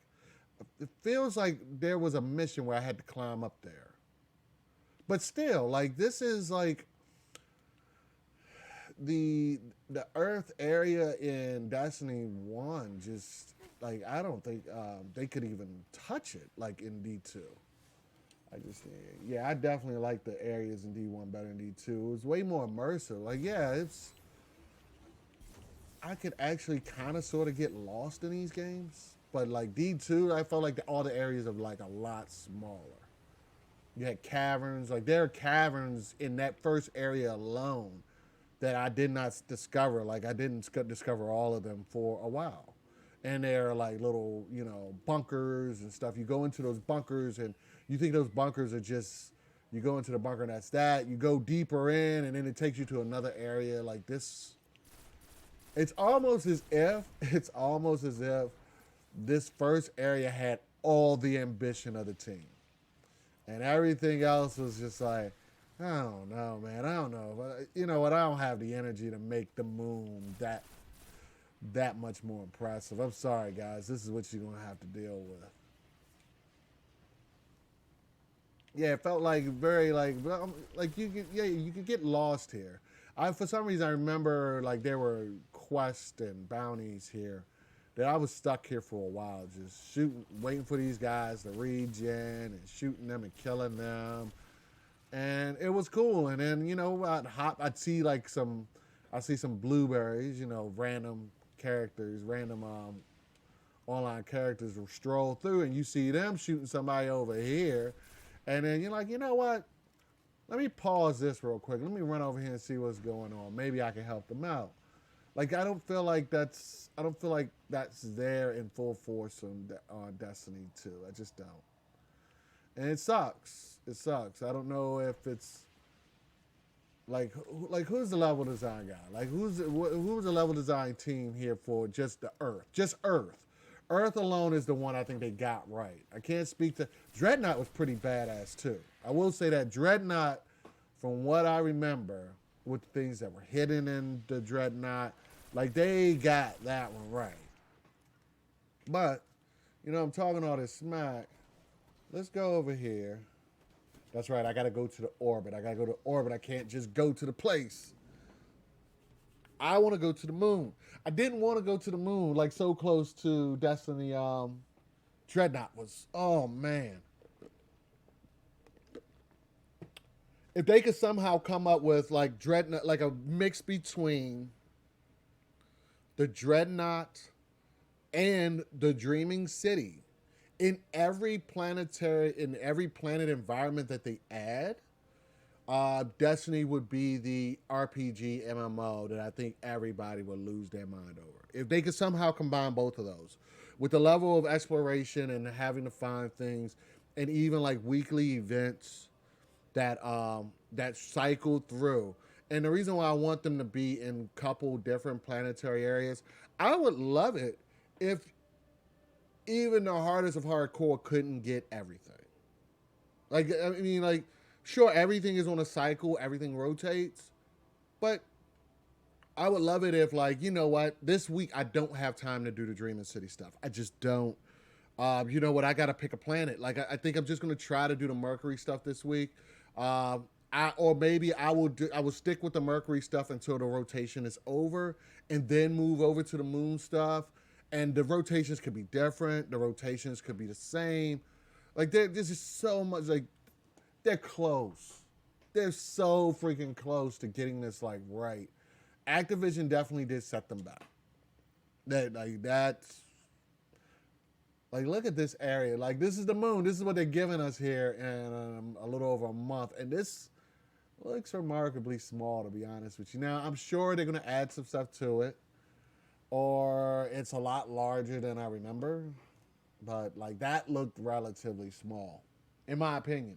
It feels like there was a mission where I had to climb up there. But still, like this is like the Earth area in Destiny 1 just like I don't think they could even touch it like in D2. I just yeah, I definitely like the areas in D1 better than D2. It was way more immersive. Like yeah, I could actually kind of sort of get lost in these games. But like D2, I felt like all the areas are like a lot smaller. You had caverns, like there are caverns in that first area alone that I did not discover. Like I didn't discover all of them for a while. And they're like little, bunkers and stuff. You go into those bunkers and you think those bunkers are just, you go into the bunker and that's that. You go deeper in and then it takes you to another area like this. It's almost as if this first area had all the ambition of the team. And everything else was just like, I don't know, man. I don't know. But you know what? I don't have the energy to make the moon that much more impressive. I'm sorry, guys. This is what you're gonna have to deal with. Yeah, it felt like very like you could get lost here. I for some reason I remember like there were quests and bounties here that I was stuck here for a while, just shooting, waiting for these guys to regen and shooting them and killing them, and it was cool. And then I'd see some blueberries, random characters, random online characters will stroll through, and you see them shooting somebody over here, and then you're like, you know what? Let me pause this real quick. Let me run over here and see what's going on. Maybe I can help them out. Like I don't feel like that's there in full force on Destiny 2. I just don't. And it sucks. It sucks. I don't know if it's like who's the level design guy? Like who's the level design team here for just the Earth? Just Earth. Earth alone is the one I think they got right. I can't speak to Dreadnought was pretty badass too. I will say that Dreadnought, from what I remember, with the things that were hidden in the Dreadnought, like they got that one right. But, I'm talking all this smack. Let's go over here. That's right, I gotta go to the orbit. I can't just go to the place. I want to go to the moon. I didn't want to go to the moon like so close to Destiny Dreadnought was. Oh man. If they could somehow come up with like Dreadnought, like a mix between the Dreadnought and the Dreaming City in every planet environment that they add, Destiny would be the RPG MMO that I think everybody would lose their mind over. If they could somehow combine both of those with the level of exploration and having to find things and even like weekly events that cycle through. And the reason why I want them to be in a couple different planetary areas, I would love it if even the hardest of hardcore couldn't get everything. Sure, everything is on a cycle, everything rotates, but I would love it if, like, you know what, this week I don't have time to do the Dreaming City stuff. I just don't. You know what, I got to pick a planet. Like, I think I'm just going to try to do the Mercury stuff this week. Or maybe I will stick with the Mercury stuff until the rotation is over and then move over to the moon stuff. And the rotations could be different. The rotations could be the same. Like, there's just so much, like, they're close. They're so freaking close to getting this, like, right. Activision definitely did set them back. That's... Like, look at this area. Like, this is the moon. This is what they're giving us here in a little over a month. And this looks remarkably small, to be honest with you. Now, I'm sure they're going to add some stuff to it. Or it's a lot larger than I remember. But, like, that looked relatively small, in my opinion.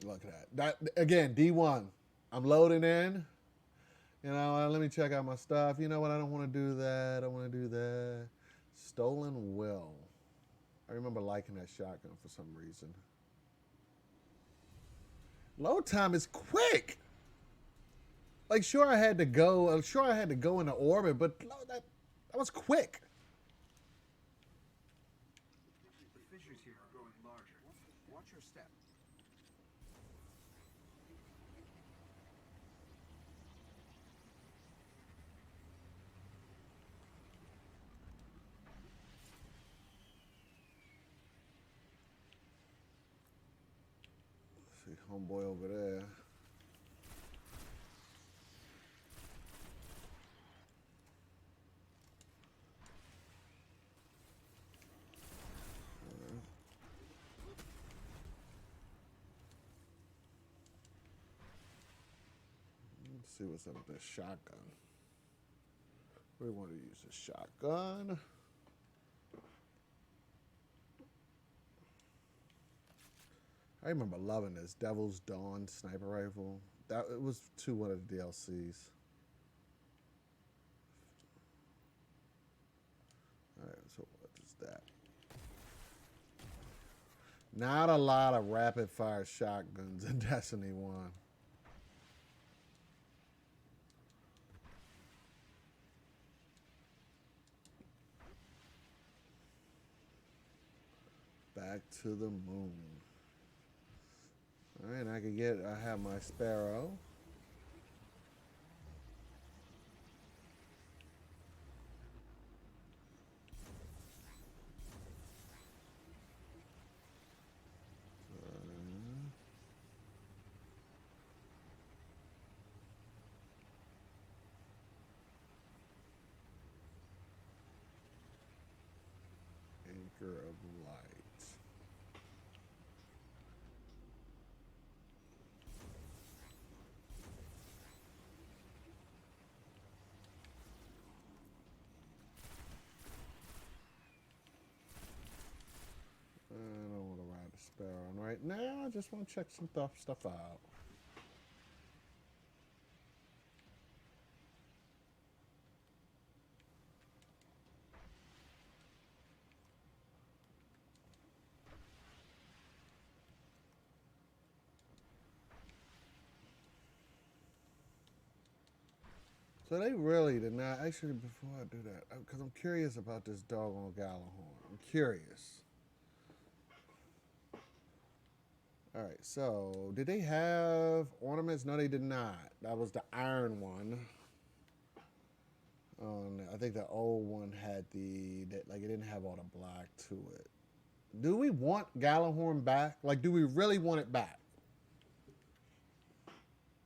Look at that. That again, D1. I'm loading in. Let me check out my stuff. You know what? I don't want to do that. I want to do that. Stolen Will. I remember liking that shotgun for some reason. Load time is quick. Like, sure I had to go into orbit, but that was quick. The fissures here are growing larger. Watch your step. homeboy over there. Let's see what's up with this shotgun. We want to use a shotgun. I remember loving this Devil's Dawn sniper rifle. That it was one of the DLCs. All right, so what is that? Not a lot of rapid fire shotguns in Destiny 1. Back to the moon. All right, I have my Sparrow. Anchor of Light. I don't want to ride the Sparrow right now. I just want to check some stuff out. So they really did not, actually, before I do that, because I'm curious about this doggone Gallahorn. I'm curious. All right, so did they have ornaments? No, they did not. That was the iron one. I think the old one had it didn't have all the black to it. Do we want Gallahorn back? Like, do we really want it back?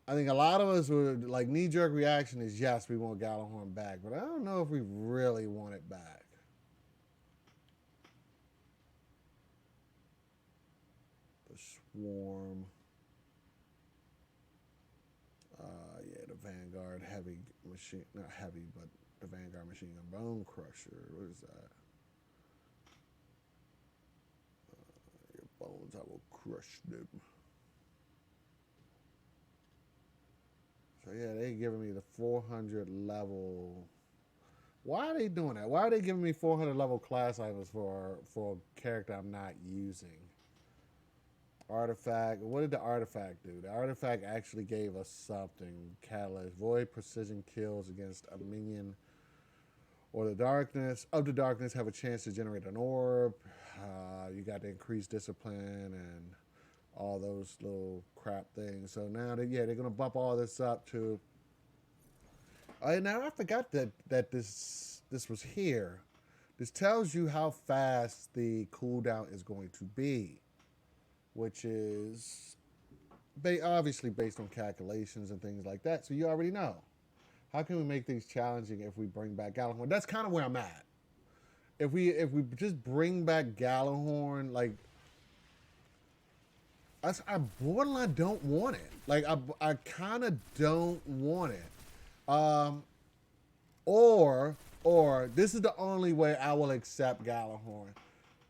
I think a lot of us would, like, knee-jerk reaction is yes, we want Gallahorn back, but I don't know if we really want it back. The Swarm. Yeah, the Vanguard heavy machine, not heavy, but the Vanguard machine gun. Bone Crusher, what is that? Your bones, I will crush them. So yeah, they giving me the 400 level. Why are they doing that? Why are they giving me 400 level class items for a character I'm not using? Artifact. What did the artifact do? The artifact actually gave us something. Catalyst. Void precision kills against a minion or the darkness. Of the darkness have a chance to generate an orb. You got the increased discipline and all those little crap things. So now they're gonna bump all this up to. Now I forgot that this was here. This tells you how fast the cooldown is going to be, which is obviously based on calculations and things like that. So you already know. How can we make things challenging if we bring back Gallahorn? That's kind of where I'm at. If we just bring back Gallahorn, like. I borderline don't want it. Like, I kind of don't want it. Or this is the only way I will accept Gallahorn.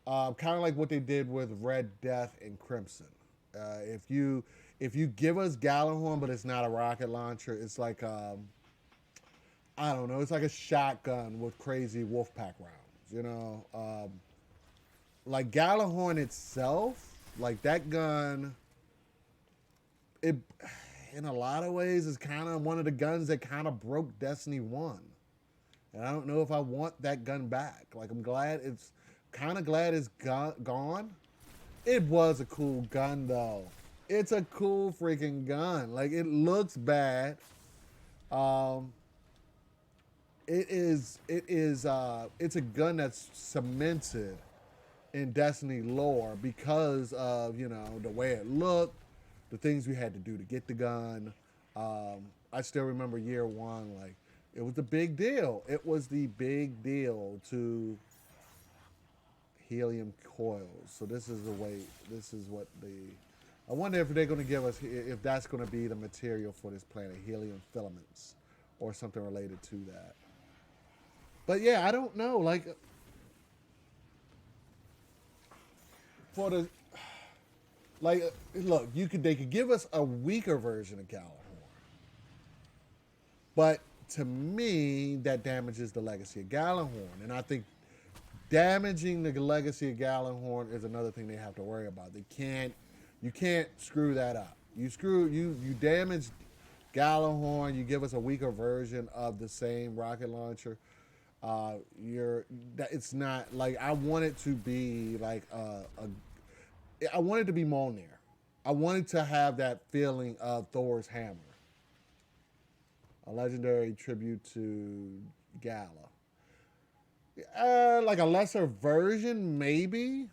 Kind of like what they did with Red Death and Crimson. If you give us Gallahorn, but it's not a rocket launcher, it's like I don't know. It's like a shotgun with crazy Wolfpack rounds. You know, like Gallahorn itself. Like that gun, it in a lot of ways is kind of one of the guns that kind of broke Destiny 1. And I don't know if I want that gun back. Like I'm glad it's gone. It was a cool gun though. It's a cool freaking gun. Like it looks bad. It's a gun that's cemented in Destiny lore because of, the way it looked, the things we had to do to get the gun. I still remember year one, like it was the big deal. It was the big deal to helium coils. So this is the way. This is what the. I wonder if they're going to give us if that's going to be the material for this planet, helium filaments, or something related to that. But yeah, I don't know. Like for the look, they could give us a weaker version of Gallahorn, but to me that damages the legacy of Gallahorn, and I think damaging the legacy of Gallahorn is another thing they have to worry about. You can't screw that up. You damage Gallahorn. You give us a weaker version of the same rocket launcher. It's not like I want it to be like I want it to be Mjolnir. I wanted to have that feeling of Thor's hammer, a legendary tribute to Gala. Like a lesser version, maybe.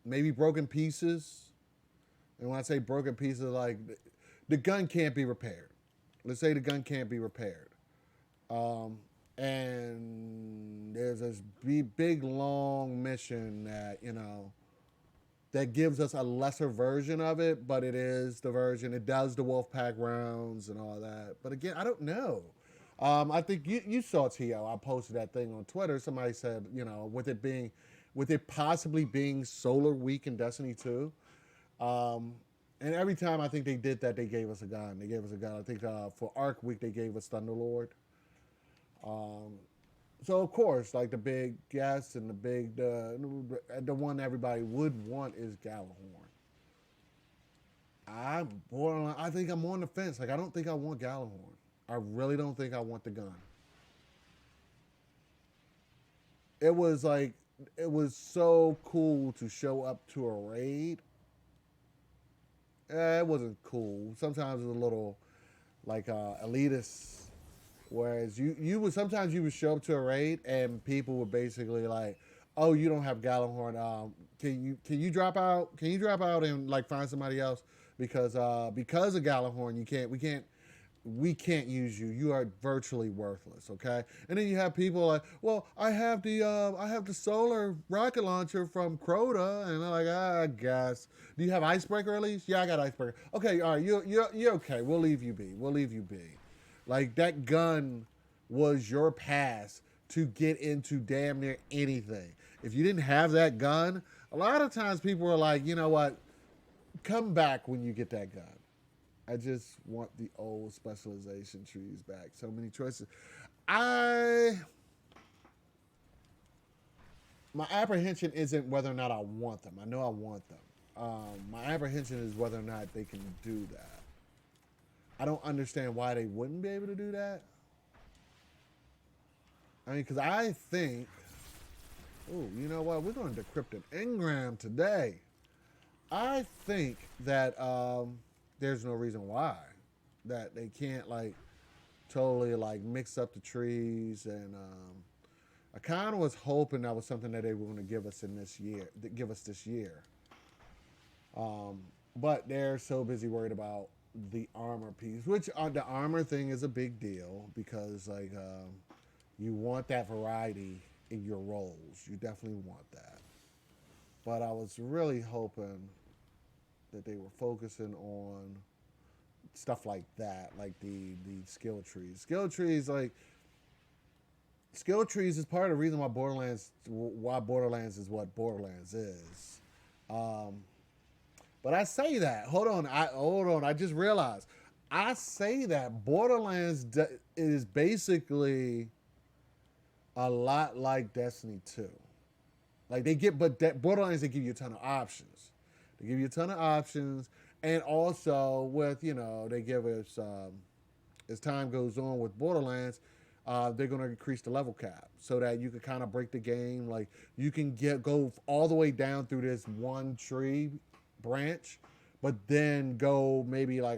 Maybe broken pieces. And when I say broken pieces, like the gun can't be repaired. Let's say the gun can't be repaired. And there's this big, long mission that, that gives us a lesser version of it, but it is the version. It does the Wolfpack rounds and all that. But again, I don't know. I think you saw T.O. I posted that thing on Twitter. Somebody said, with it possibly being Solar Week in Destiny 2. And every time I think they did that, they gave us a gun. I think for Arc Week, they gave us Thunderlord. So of course, like the big guess and the one everybody would want is Gallahorn. I think I'm on the fence. Like I don't think I want Gallahorn. I really don't think I want the gun. It was so cool to show up to a raid. It wasn't cool. Sometimes it was a little like elitist. Whereas sometimes you would show up to a raid and people were basically like, "Oh, you don't have Gallahorn. Can you drop out? Can you drop out and like find somebody else because of Gallahorn we can't use you. You are virtually worthless." Okay, and then you have people like, "Well, I have the solar rocket launcher from Crota," and they're like, "I guess. Do you have icebreaker at least?" "Yeah, I got icebreaker." "Okay, all right, you're okay. We'll leave you be. Like that gun was your pass to get into damn near anything. If you didn't have that gun, a lot of times people are like, "You know what? Come back when you get that gun." I just want the old specialization trees back. So many choices. My apprehension isn't whether or not I want them. I know I want them. My apprehension is whether or not they can do that. I don't understand why they wouldn't be able to do that. I mean, because I think, oh, you know what? We're going to decrypt an engram today. I think that there's no reason why that they can't like totally like mix up the trees, and I kind of was hoping that was something that they were going to give us this year. But they're so busy worried about the armor piece, which the armor thing is a big deal because like you want that variety in your roles. You definitely want that. But I was really hoping that they were focusing on stuff like that, like the skill trees. Skill trees is part of the reason why Borderlands is what Borderlands is. But I say that. Hold on. I just realized. I say that Borderlands is basically a lot like Destiny 2. Like Borderlands, they give you a ton of options. And also with, they give us, as time goes on with Borderlands, they're going to increase the level cap so that you can kind of break the game. Like you can go all the way down through this one tree branch, but then go maybe like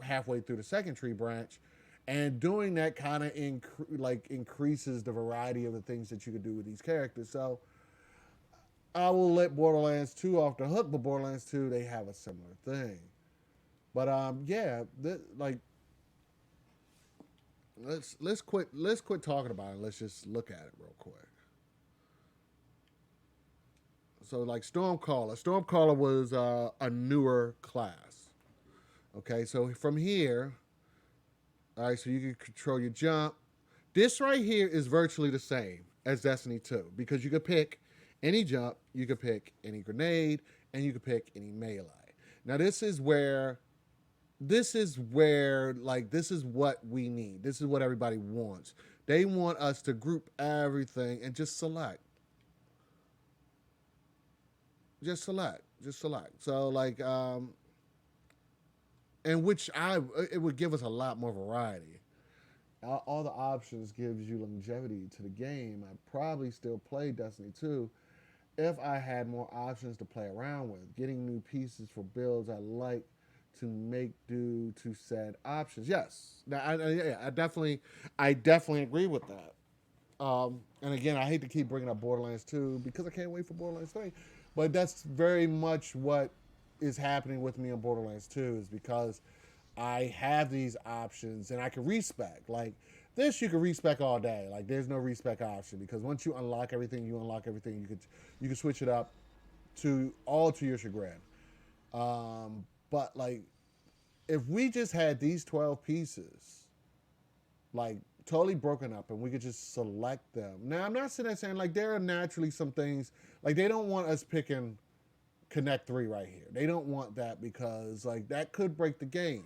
halfway through the second tree branch, and doing that kind of increases the variety of the things that you can do with these characters. So I will let Borderlands 2 off the hook, but Borderlands 2 they have a similar thing. But yeah, like let's quit talking about it. Let's just look at it real quick. So like Stormcaller was a newer class. Okay, so from here, all right, so you can control your jump. This right here is virtually the same as Destiny 2 because you could pick any jump, you could pick any grenade, and you could pick any melee. Now this is where like this is what we need. This is what everybody wants. They want us to group everything and just select. Just select. So like and which I it would give us a lot more variety. All the options gives you longevity to the game. I'd probably still play Destiny 2 if I had more options to play around with. Getting new pieces for builds I like to make due to said options. Yes, I definitely agree with that. And again, I hate to keep bringing up Borderlands 2 because I can't wait for Borderlands 3. But that's very much what is happening with me on Borderlands 2 is because I have these options and I can respec. Like this, you can respec all day. Like there's no respec option because once you unlock everything, you unlock everything. You can switch it up to your chagrin. But like if we just had these 12 pieces, like totally broken up and we could just select them. Now I'm not sitting there saying like there are naturally some things like they don't want us picking Connect 3 right here. They don't want that because like that could break the game.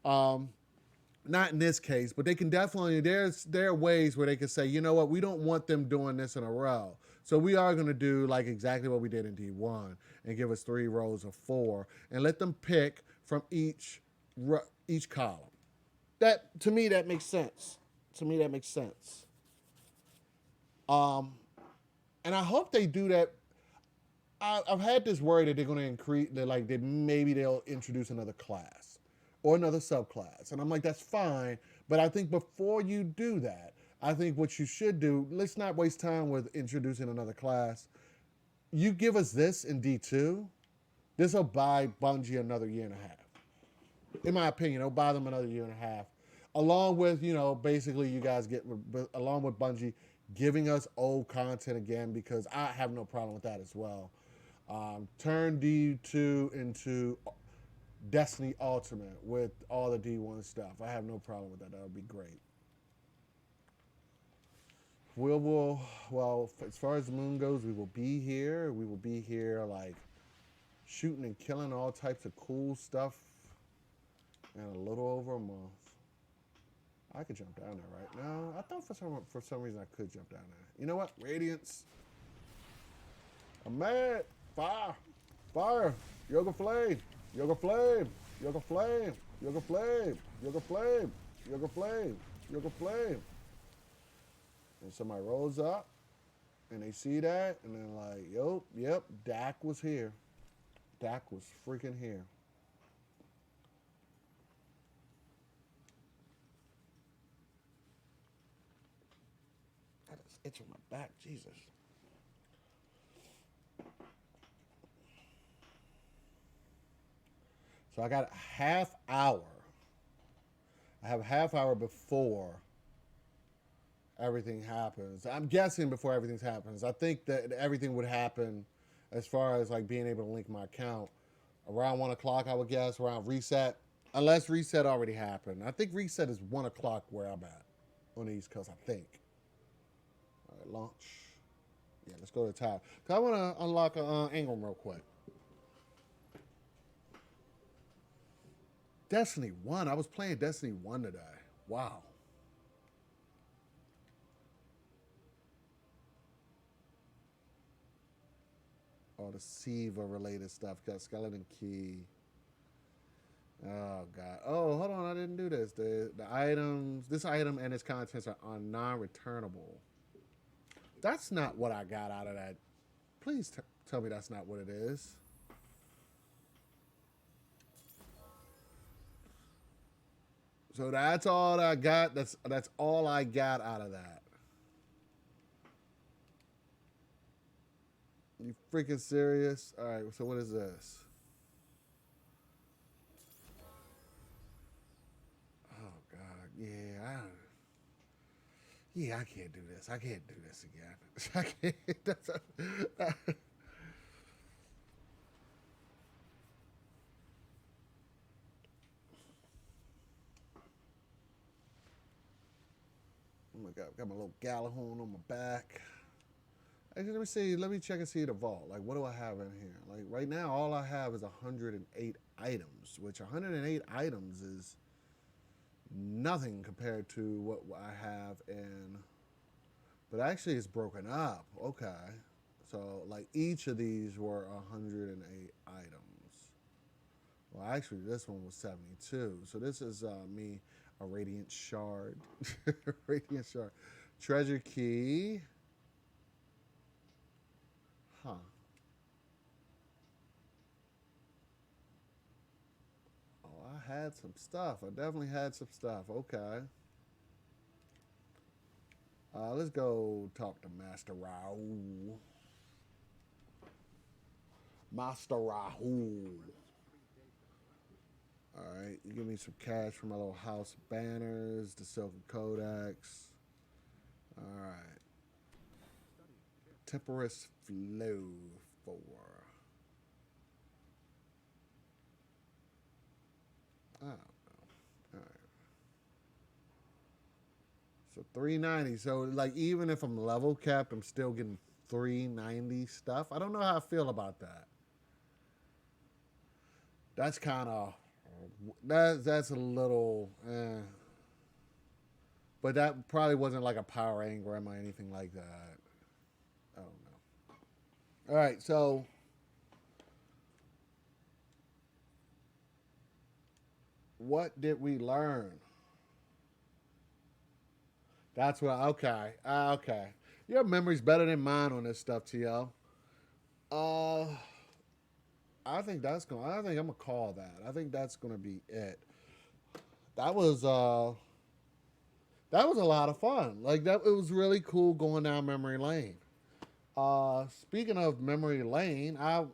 Um, Not in this case, but they can definitely there are ways where they can say, you know what, we don't want them doing this in a row. So we are going to do like exactly what we did in D1 and give us 3 rows of 4 and let them pick from each column. That to me that makes sense. Um, and I hope they do that. I've had this worry that they're going to increase that maybe they'll introduce another class or another subclass, and I'm like that's fine. But I think before you do that, I think what you should do. Let's not waste time with introducing another class. You give us this in D2. This will buy Bungie another year and a half. In my opinion, it'll buy them another year and a half. Along with, basically you guys along with Bungie giving us old content again because I have no problem with that as well. Turn D2 into Destiny Ultimate with all the D1 stuff. I have no problem with that. That would be great. Well, as far as the moon goes, we will be here. We will be here like shooting and killing all types of cool stuff in a little over a month. I could jump down there right now. I thought for some reason I could jump down there. You know what? Radiance. I'm mad. Fire. Yoga flame. Yoga flame. Yoga flame. Yoga flame. Yoga flame. Yoga flame. Yoga flame. And somebody rolls up and they see that and they're like, yep, Dak was here. Dak was freaking here. That is itching my back, Jesus. So I got a half hour. I have a half hour before everything happens. I'm guessing before everything happens. I think that everything would happen as far as like being able to link my account around 1 o'clock, I would guess, around reset. Unless reset already happened. I think reset is 1 o'clock where I'm at on the East Coast, I think. All right, launch. Yeah, let's go to the top. I want to unlock Ingram real quick. Destiny 1. I was playing Destiny 1 today. Wow. All the Siva related stuff. Got Skeleton Key. Oh, God. Oh, hold on. I didn't do this. The items, this item and its contents are non-returnable. That's not what I got out of that. Please tell me that's not what it is. So that's all I got. That's all I got out of that. You freaking serious? All right, so what is this? Oh God, yeah, I can't do this. I can't do this again. I can't. Oh my God, got my little Gallahorn on my back. Actually, let me see. Let me check and see the vault. Like, what do I have in here? Like, right now, all I have is 108 items, which 108 items is nothing compared to what I have in. But actually, it's broken up. Okay. So, like, each of these were 108 items. Well, actually, this one was 72. So, this is me, a Radiant Shard. Radiant Shard. Treasure Key. Huh. Oh, I had some stuff. I definitely had some stuff. Okay. Let's go talk to Master Raoul. Master Raoul. All right, you give me some cash for my little house banners, the Silken Codex. All right. Temperous Flow 4. Oh, all right. So 390. So like even if I'm level capped, I'm still getting 390 stuff. I don't know how I feel about that. That's kind of that's a little but that probably wasn't like a power engram or anything like that. I don't know. All right, so what did we learn? That's what. Okay. Okay. Your memory's better than mine on this stuff, TL. Uh, I think that's gonna. I think I'm gonna call that. I think that's gonna be it. That was uh, that was a lot of fun. Like that, it was really cool going down memory lane. Speaking of memory lane, I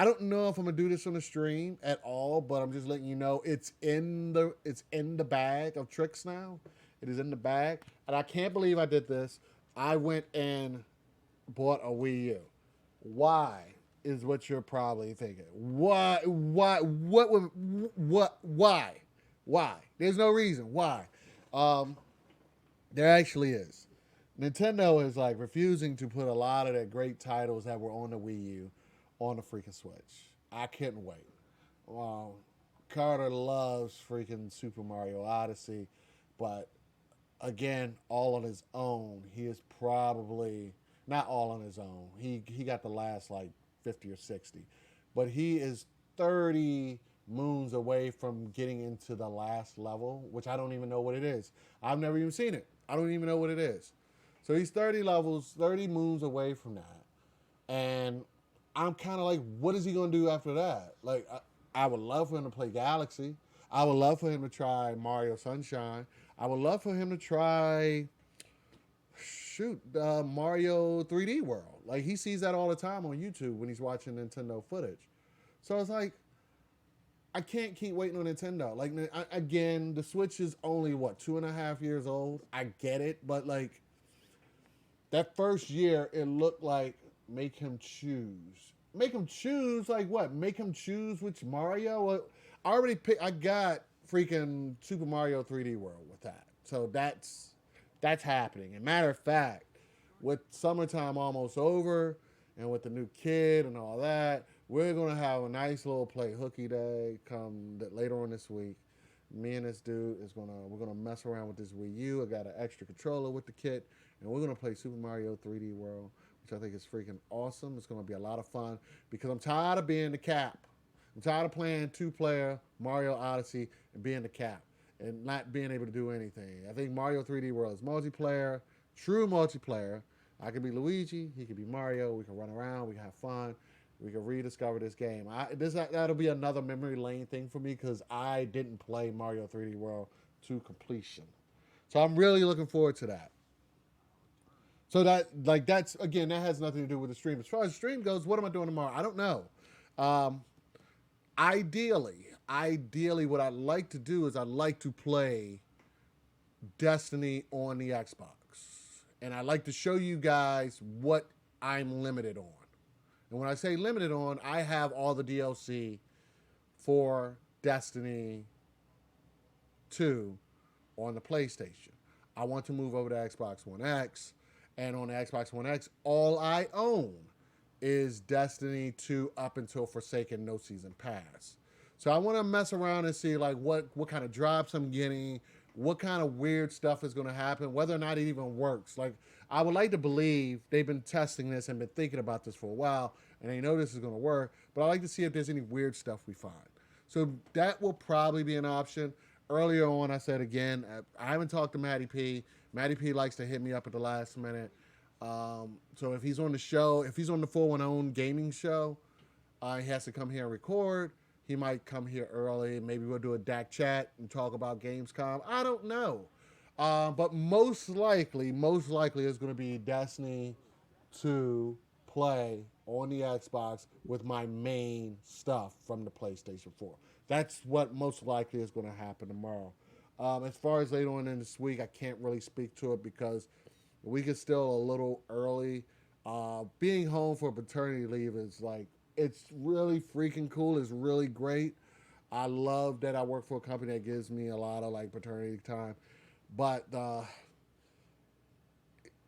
don't know if I'm gonna do this on the stream at all, but I'm just letting you know it's in the bag of tricks now. It is in the bag, and I can't believe I did this. I went and bought a Wii U. Why is what you're probably thinking? Why? Why? What? What? Why? Why? There's no reason. Why? Um, there actually is. Nintendo is like refusing to put a lot of the great titles that were on the Wii U on the freaking Switch. I couldn't wait. Um, Carter loves freaking Super Mario Odyssey, but again, all on his own, he is probably not all on his own. He got the last like 50 or 60, but he is 30 moons away from getting into the last level, which I don't even know what it is. I've never even seen it. I don't even know what it is. So he's 30 levels, 30 moons away from that. And I'm kind of like, what is he going to do after that? Like, I would love for him to play Galaxy. I would love for him to try Mario Sunshine. I would love for him to try, Mario 3D World. Like, he sees that all the time on YouTube when he's watching Nintendo footage. So it's like, I can't keep waiting on Nintendo. Like, again, the Switch is only, what, 2.5 years old? I get it, but, like, that first year, it looked like make him choose. Make him choose like what? Make him choose which Mario? I already picked. I got freaking Super Mario 3D World with that. So that's happening. And matter of fact, with summertime almost over, and with the new kid and all that, we're gonna have a nice little play hooky day come later on this week. Me and this dude we're gonna mess around with this Wii U. I got an extra controller with the kit, and we're gonna play Super Mario 3D World, which I think is freaking awesome. It's gonna be a lot of fun because I'm tired of being the cap. I'm tired of playing two-player Mario Odyssey and being the cap and not being able to do anything. I think Mario 3D World is multiplayer, true multiplayer. I could be Luigi, he could be Mario. We can run around, we can have fun, we can rediscover this game. That'll be another memory lane thing for me because I didn't play Mario 3D World to completion. So I'm really looking forward to that. So that's again, that has nothing to do with the stream. As far as the stream goes, what am I doing tomorrow? I don't know. Um, ideally, what I'd like to do is I'd like to play Destiny on the Xbox, and I'd like to show you guys what I'm limited on. And when I say limited on, I have all the DLC for Destiny 2 on the PlayStation. I want to move over to Xbox One X, and on the Xbox One X, all I own is Destiny 2 up until Forsaken No Season Pass. So I want to mess around and see like what kind of drops I'm getting, what kind of weird stuff is going to happen, whether or not it even works. Like I would like to believe they've been testing this and been thinking about this for a while, and they know this is going to work. But I like to see if there's any weird stuff we find. So that will probably be an option. Earlier on, I said again, I haven't talked to Matty P. Matty P likes to hit me up at the last minute. So if he's on the show, if he's on the 411 gaming show, he has to come here and record. He might come here early. Maybe we'll do a DAC chat and talk about Gamescom. I don't know. But most likely it's going to be Destiny to play on the Xbox with my main stuff from the PlayStation 4. That's what most likely is going to happen tomorrow. As far as later on in this week, I can't really speak to it because the week is still a little early. Being home for paternity leave is like, it's really freaking cool. It's really great. I love that I work for a company that gives me a lot of like paternity time. But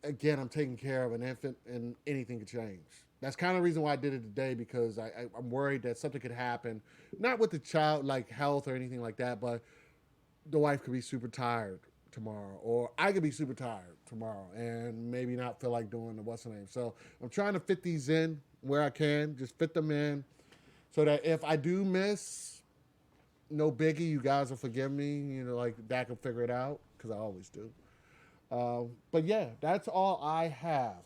again, I'm taking care of an infant and anything could change. That's kind of the reason why I did it today because I'm worried that something could happen. Not with the child, like health or anything like that, but the wife could be super tired tomorrow, or I could be super tired tomorrow and maybe not feel like doing the what's the name. So I'm trying to fit these in where I can, just fit them in so that if I do miss, no biggie, you guys will forgive me. You know, like Dak will figure it out because I always do. But yeah, that's all I have.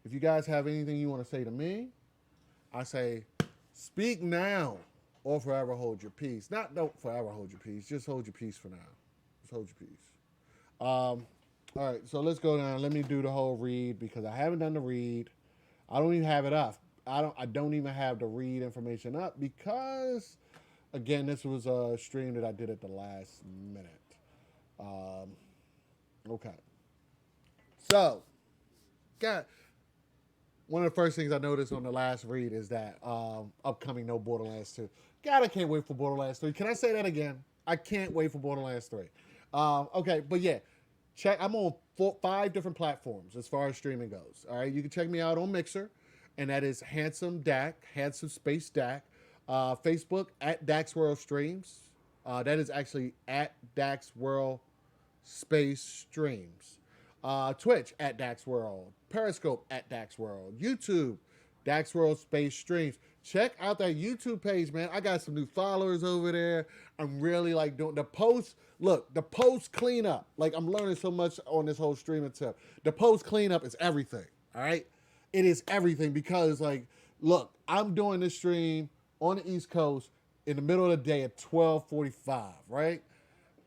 If you guys have anything you want to say to me, I say speak now or forever hold your peace. Not don't forever hold your peace. Just hold your peace for now. Just hold your peace. All right, so let's go down. Let me do the whole read because I haven't done the read. I don't even have it up. I don't even have the read information up because again, this was a stream that I did at the last minute. Okay. So, got one of the first things I noticed on the last read is that upcoming No Borderlands 2. God, I can't wait for Borderlands 3. Can I say that again? I can't wait for Borderlands 3. Okay, but yeah, I'm on 5 different platforms as far as streaming goes. All right, you can check me out on Mixer, and that is Handsome Dak, Handsome Space Dak. Facebook at Dax World Streams. That is actually at Dax World Space Streams. Twitch at Dax World. Periscope at Dax World. YouTube, Dax World Space Streams. Check out that YouTube page, man. I got some new followers over there. I'm really like doing the post. Look, the post cleanup. Like I'm learning so much on this whole streaming tip. The post cleanup is everything. All right, it is everything because like, look, I'm doing this stream on the East Coast in the middle of the day at 12:45. Right.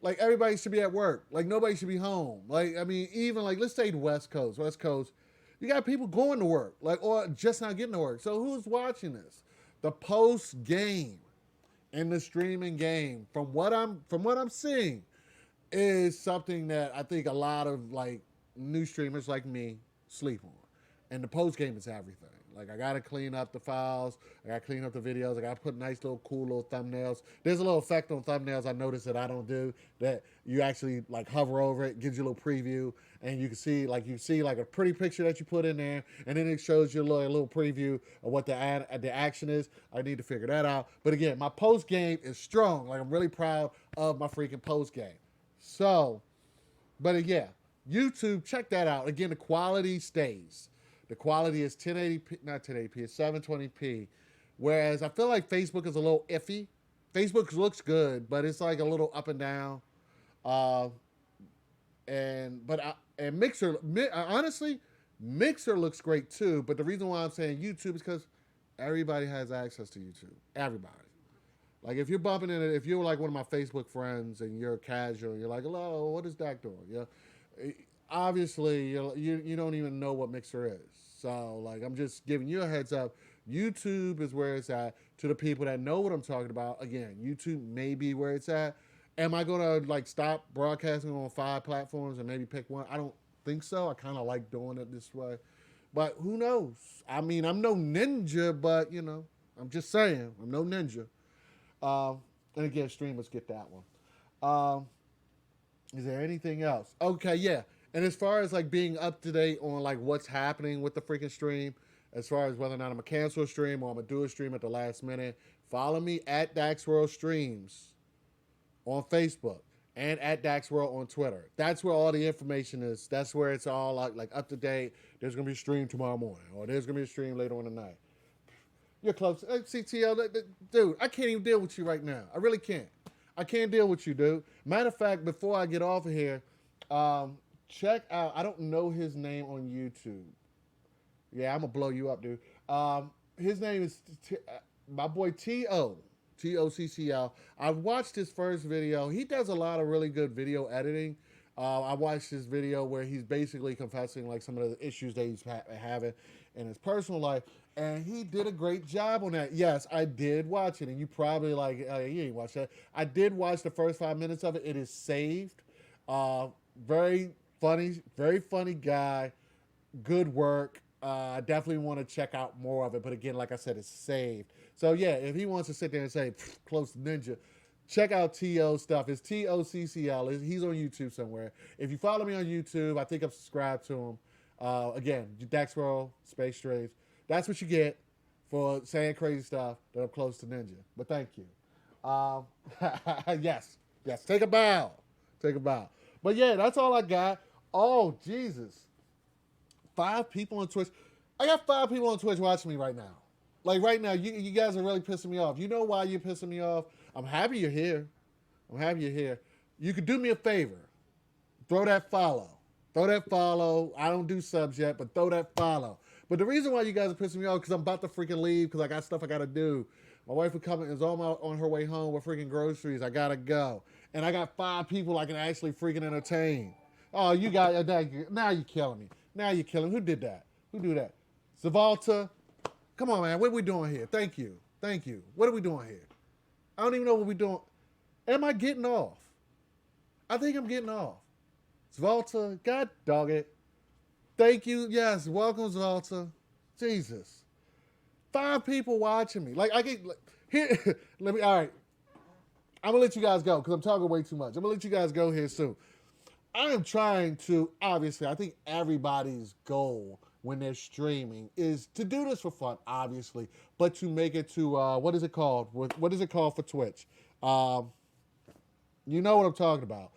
Like everybody should be at work. Like nobody should be home. Like I mean, even like let's say the West Coast. West Coast, you got people going to work, like or just not getting to work. So who's watching this? The post game and the streaming game, from what I'm seeing, is something that I think a lot of like new streamers like me sleep on. And the post game is everything. Like I gotta clean up the files, I gotta clean up the videos, I gotta put nice little cool little thumbnails. There's a little effect on thumbnails I noticed that I don't do, that you actually like hover over it, gives you a little preview, and you can see like a pretty picture that you put in there, and then it shows you a little preview of what the action is. I need to figure that out. But again, my post game is strong. Like I'm really proud of my freaking post game. So, but yeah, YouTube, check that out. Again, the quality stays. The quality is 1080p, not 1080p, it's 720p. Whereas I feel like Facebook is a little iffy. Facebook looks good, but it's like a little up and down. And Mixer, honestly, Mixer looks great too. But the reason why I'm saying YouTube is because everybody has access to YouTube. Everybody. Like if you're bumping in it, if you're like one of my Facebook friends and you're casual, you're like, hello, what is Dak doing? Yeah. obviously you don't even know what Mixer is. So like I'm just giving you a heads up. YouTube is where it's at. To the people that know what I'm talking about, again, YouTube may be where it's at. Am I gonna like stop broadcasting on 5 platforms and maybe pick one? I don't think so. I kind of like doing it this way, but who knows? I mean, I'm no ninja, but I'm just saying, I'm no ninja. Um, and again, streamers get that one. Um, is there anything else? Okay, yeah. And as far as like being up to date on like what's happening with the freaking stream, as far as whether or not I'm gonna cancel a stream or I'm gonna do a stream at the last minute, follow me at Dax World Streams on Facebook and at Dax World on Twitter. That's where all the information is. That's where it's all like up to date. There's gonna be a stream tomorrow morning, or there's gonna be a stream later on tonight. You're close. Hey, CTO, dude, I can't even deal with you right now. I really can't. I can't deal with you, dude. Matter of fact, before I get off of here, check out. I don't know his name on YouTube. Yeah, I'm gonna blow you up, dude. His name is my boy Toccl. I watched his first video. He does a lot of really good video editing. I watched his video where he's basically confessing like some of the issues that he's having in his personal life, and he did a great job on that. Yes, I did watch it, and you probably like, oh, you ain't watched that. I did watch the first 5 minutes of it. It is saved. Very very funny guy. Good work. I definitely want to check out more of it, but again, like I said, it's saved. So yeah, if he wants to sit there and say close to ninja, check out To stuff. It's Toccl. He's on YouTube somewhere. If you follow me on YouTube, I think I'm subscribed to him. Again, Dax World, Space Strays. That's what you get for saying crazy stuff that I'm close to ninja. But thank you. Yes, take a bow. Take a bow. But yeah, that's all I got. Oh, Jesus. 5 people on Twitch. I got 5 people on Twitch watching me right now. Like right now, you guys are really pissing me off. You know why you're pissing me off? I'm happy you're here. I'm happy you're here. You could do me a favor. Throw that follow. Throw that follow. I don't do subs yet, but throw that follow. But the reason why you guys are pissing me off is because I'm about to freaking leave because I got stuff I got to do. My wife is on her way home with freaking groceries. I got to go. And I got 5 people I can actually freaking entertain. Oh, you got, now you're killing me. Now you're killing me. Who did that? Who do that? Zavalta. Come on, man. What are we doing here? Thank you. Thank you. What are we doing here? I don't even know what we're doing. Am I getting off? I think I'm getting off. Zvalta, God dog it. Thank you. Yes, welcome, Zvalta. Jesus. 5 people watching me. Like, I get, like, here, let me, all right. I'm going to let you guys go because I'm talking way too much. I'm going to let you guys go here soon. I am trying to, obviously, I think everybody's goal when they're streaming is to do this for fun, obviously, but to make it to, what is it called? What is it called for Twitch? You know what I'm talking about.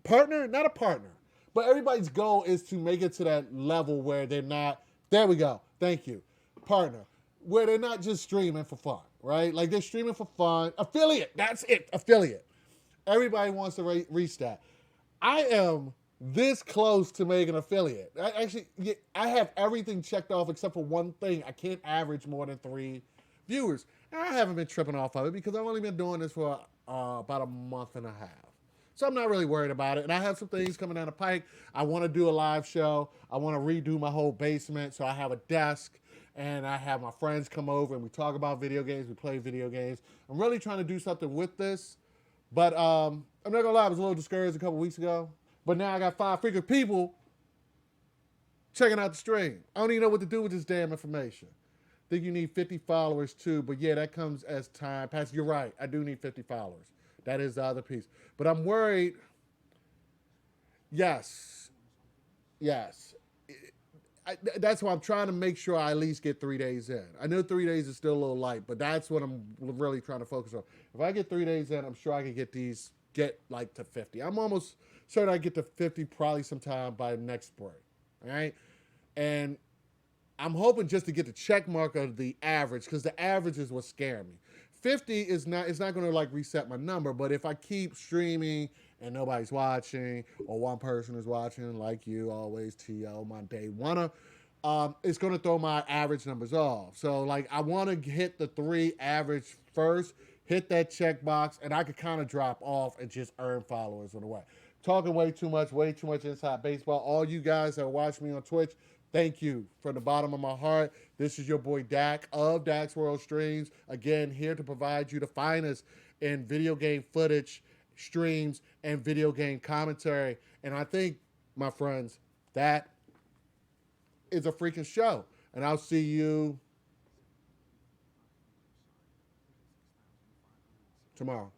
Partner, not a partner, but everybody's goal is to make it to that level where they're not, there we go, thank you, partner, where they're not just streaming for fun, right? Like they're streaming for fun. Affiliate, that's it, affiliate. Everybody wants to reach that. I am this close to making an affiliate. I have everything checked off except for one thing. I can't average more than 3 viewers. And I haven't been tripping off of it because I've only been doing this for about a month and a half. So I'm not really worried about it. And I have some things coming down the pike. I want to do a live show. I want to redo my whole basement. So I have a desk and I have my friends come over and we talk about video games. We play video games. I'm really trying to do something with this. But I'm not going to lie, I was a little discouraged a couple weeks ago. But now I got 5 freaking people checking out the stream. I don't even know what to do with this damn information. I think you need 50 followers too. But yeah, that comes as time passes. You're right. I do need 50 followers. That is the other piece. But I'm worried. Yes. That's why I'm trying to make sure I at least get 3 days in. I know 3 days is still a little light, but that's what I'm really trying to focus on. If I get 3 days in, I'm sure I can get like to 50. I'm almost certain I get to 50 probably sometime by next spring. All right. And I'm hoping just to get the check mark of the average because the average is what's scaring me. 50 is not, it's not going to like reset my number, but if I keep streaming and nobody's watching or one person is watching like you always, T.O., my day one, it's going to throw my average numbers off. So like I want to hit the 3 average first, hit that check box, and I could kind of drop off and just earn followers on the way. talking way too much inside baseball. All you guys that watch me on Twitch, thank you from the bottom of my heart. This is your boy Dak of Dak's World Streams. Again, here to provide you the finest in video game footage, streams, and video game commentary. And I think, my friends, that is a freaking show. And I'll see you tomorrow.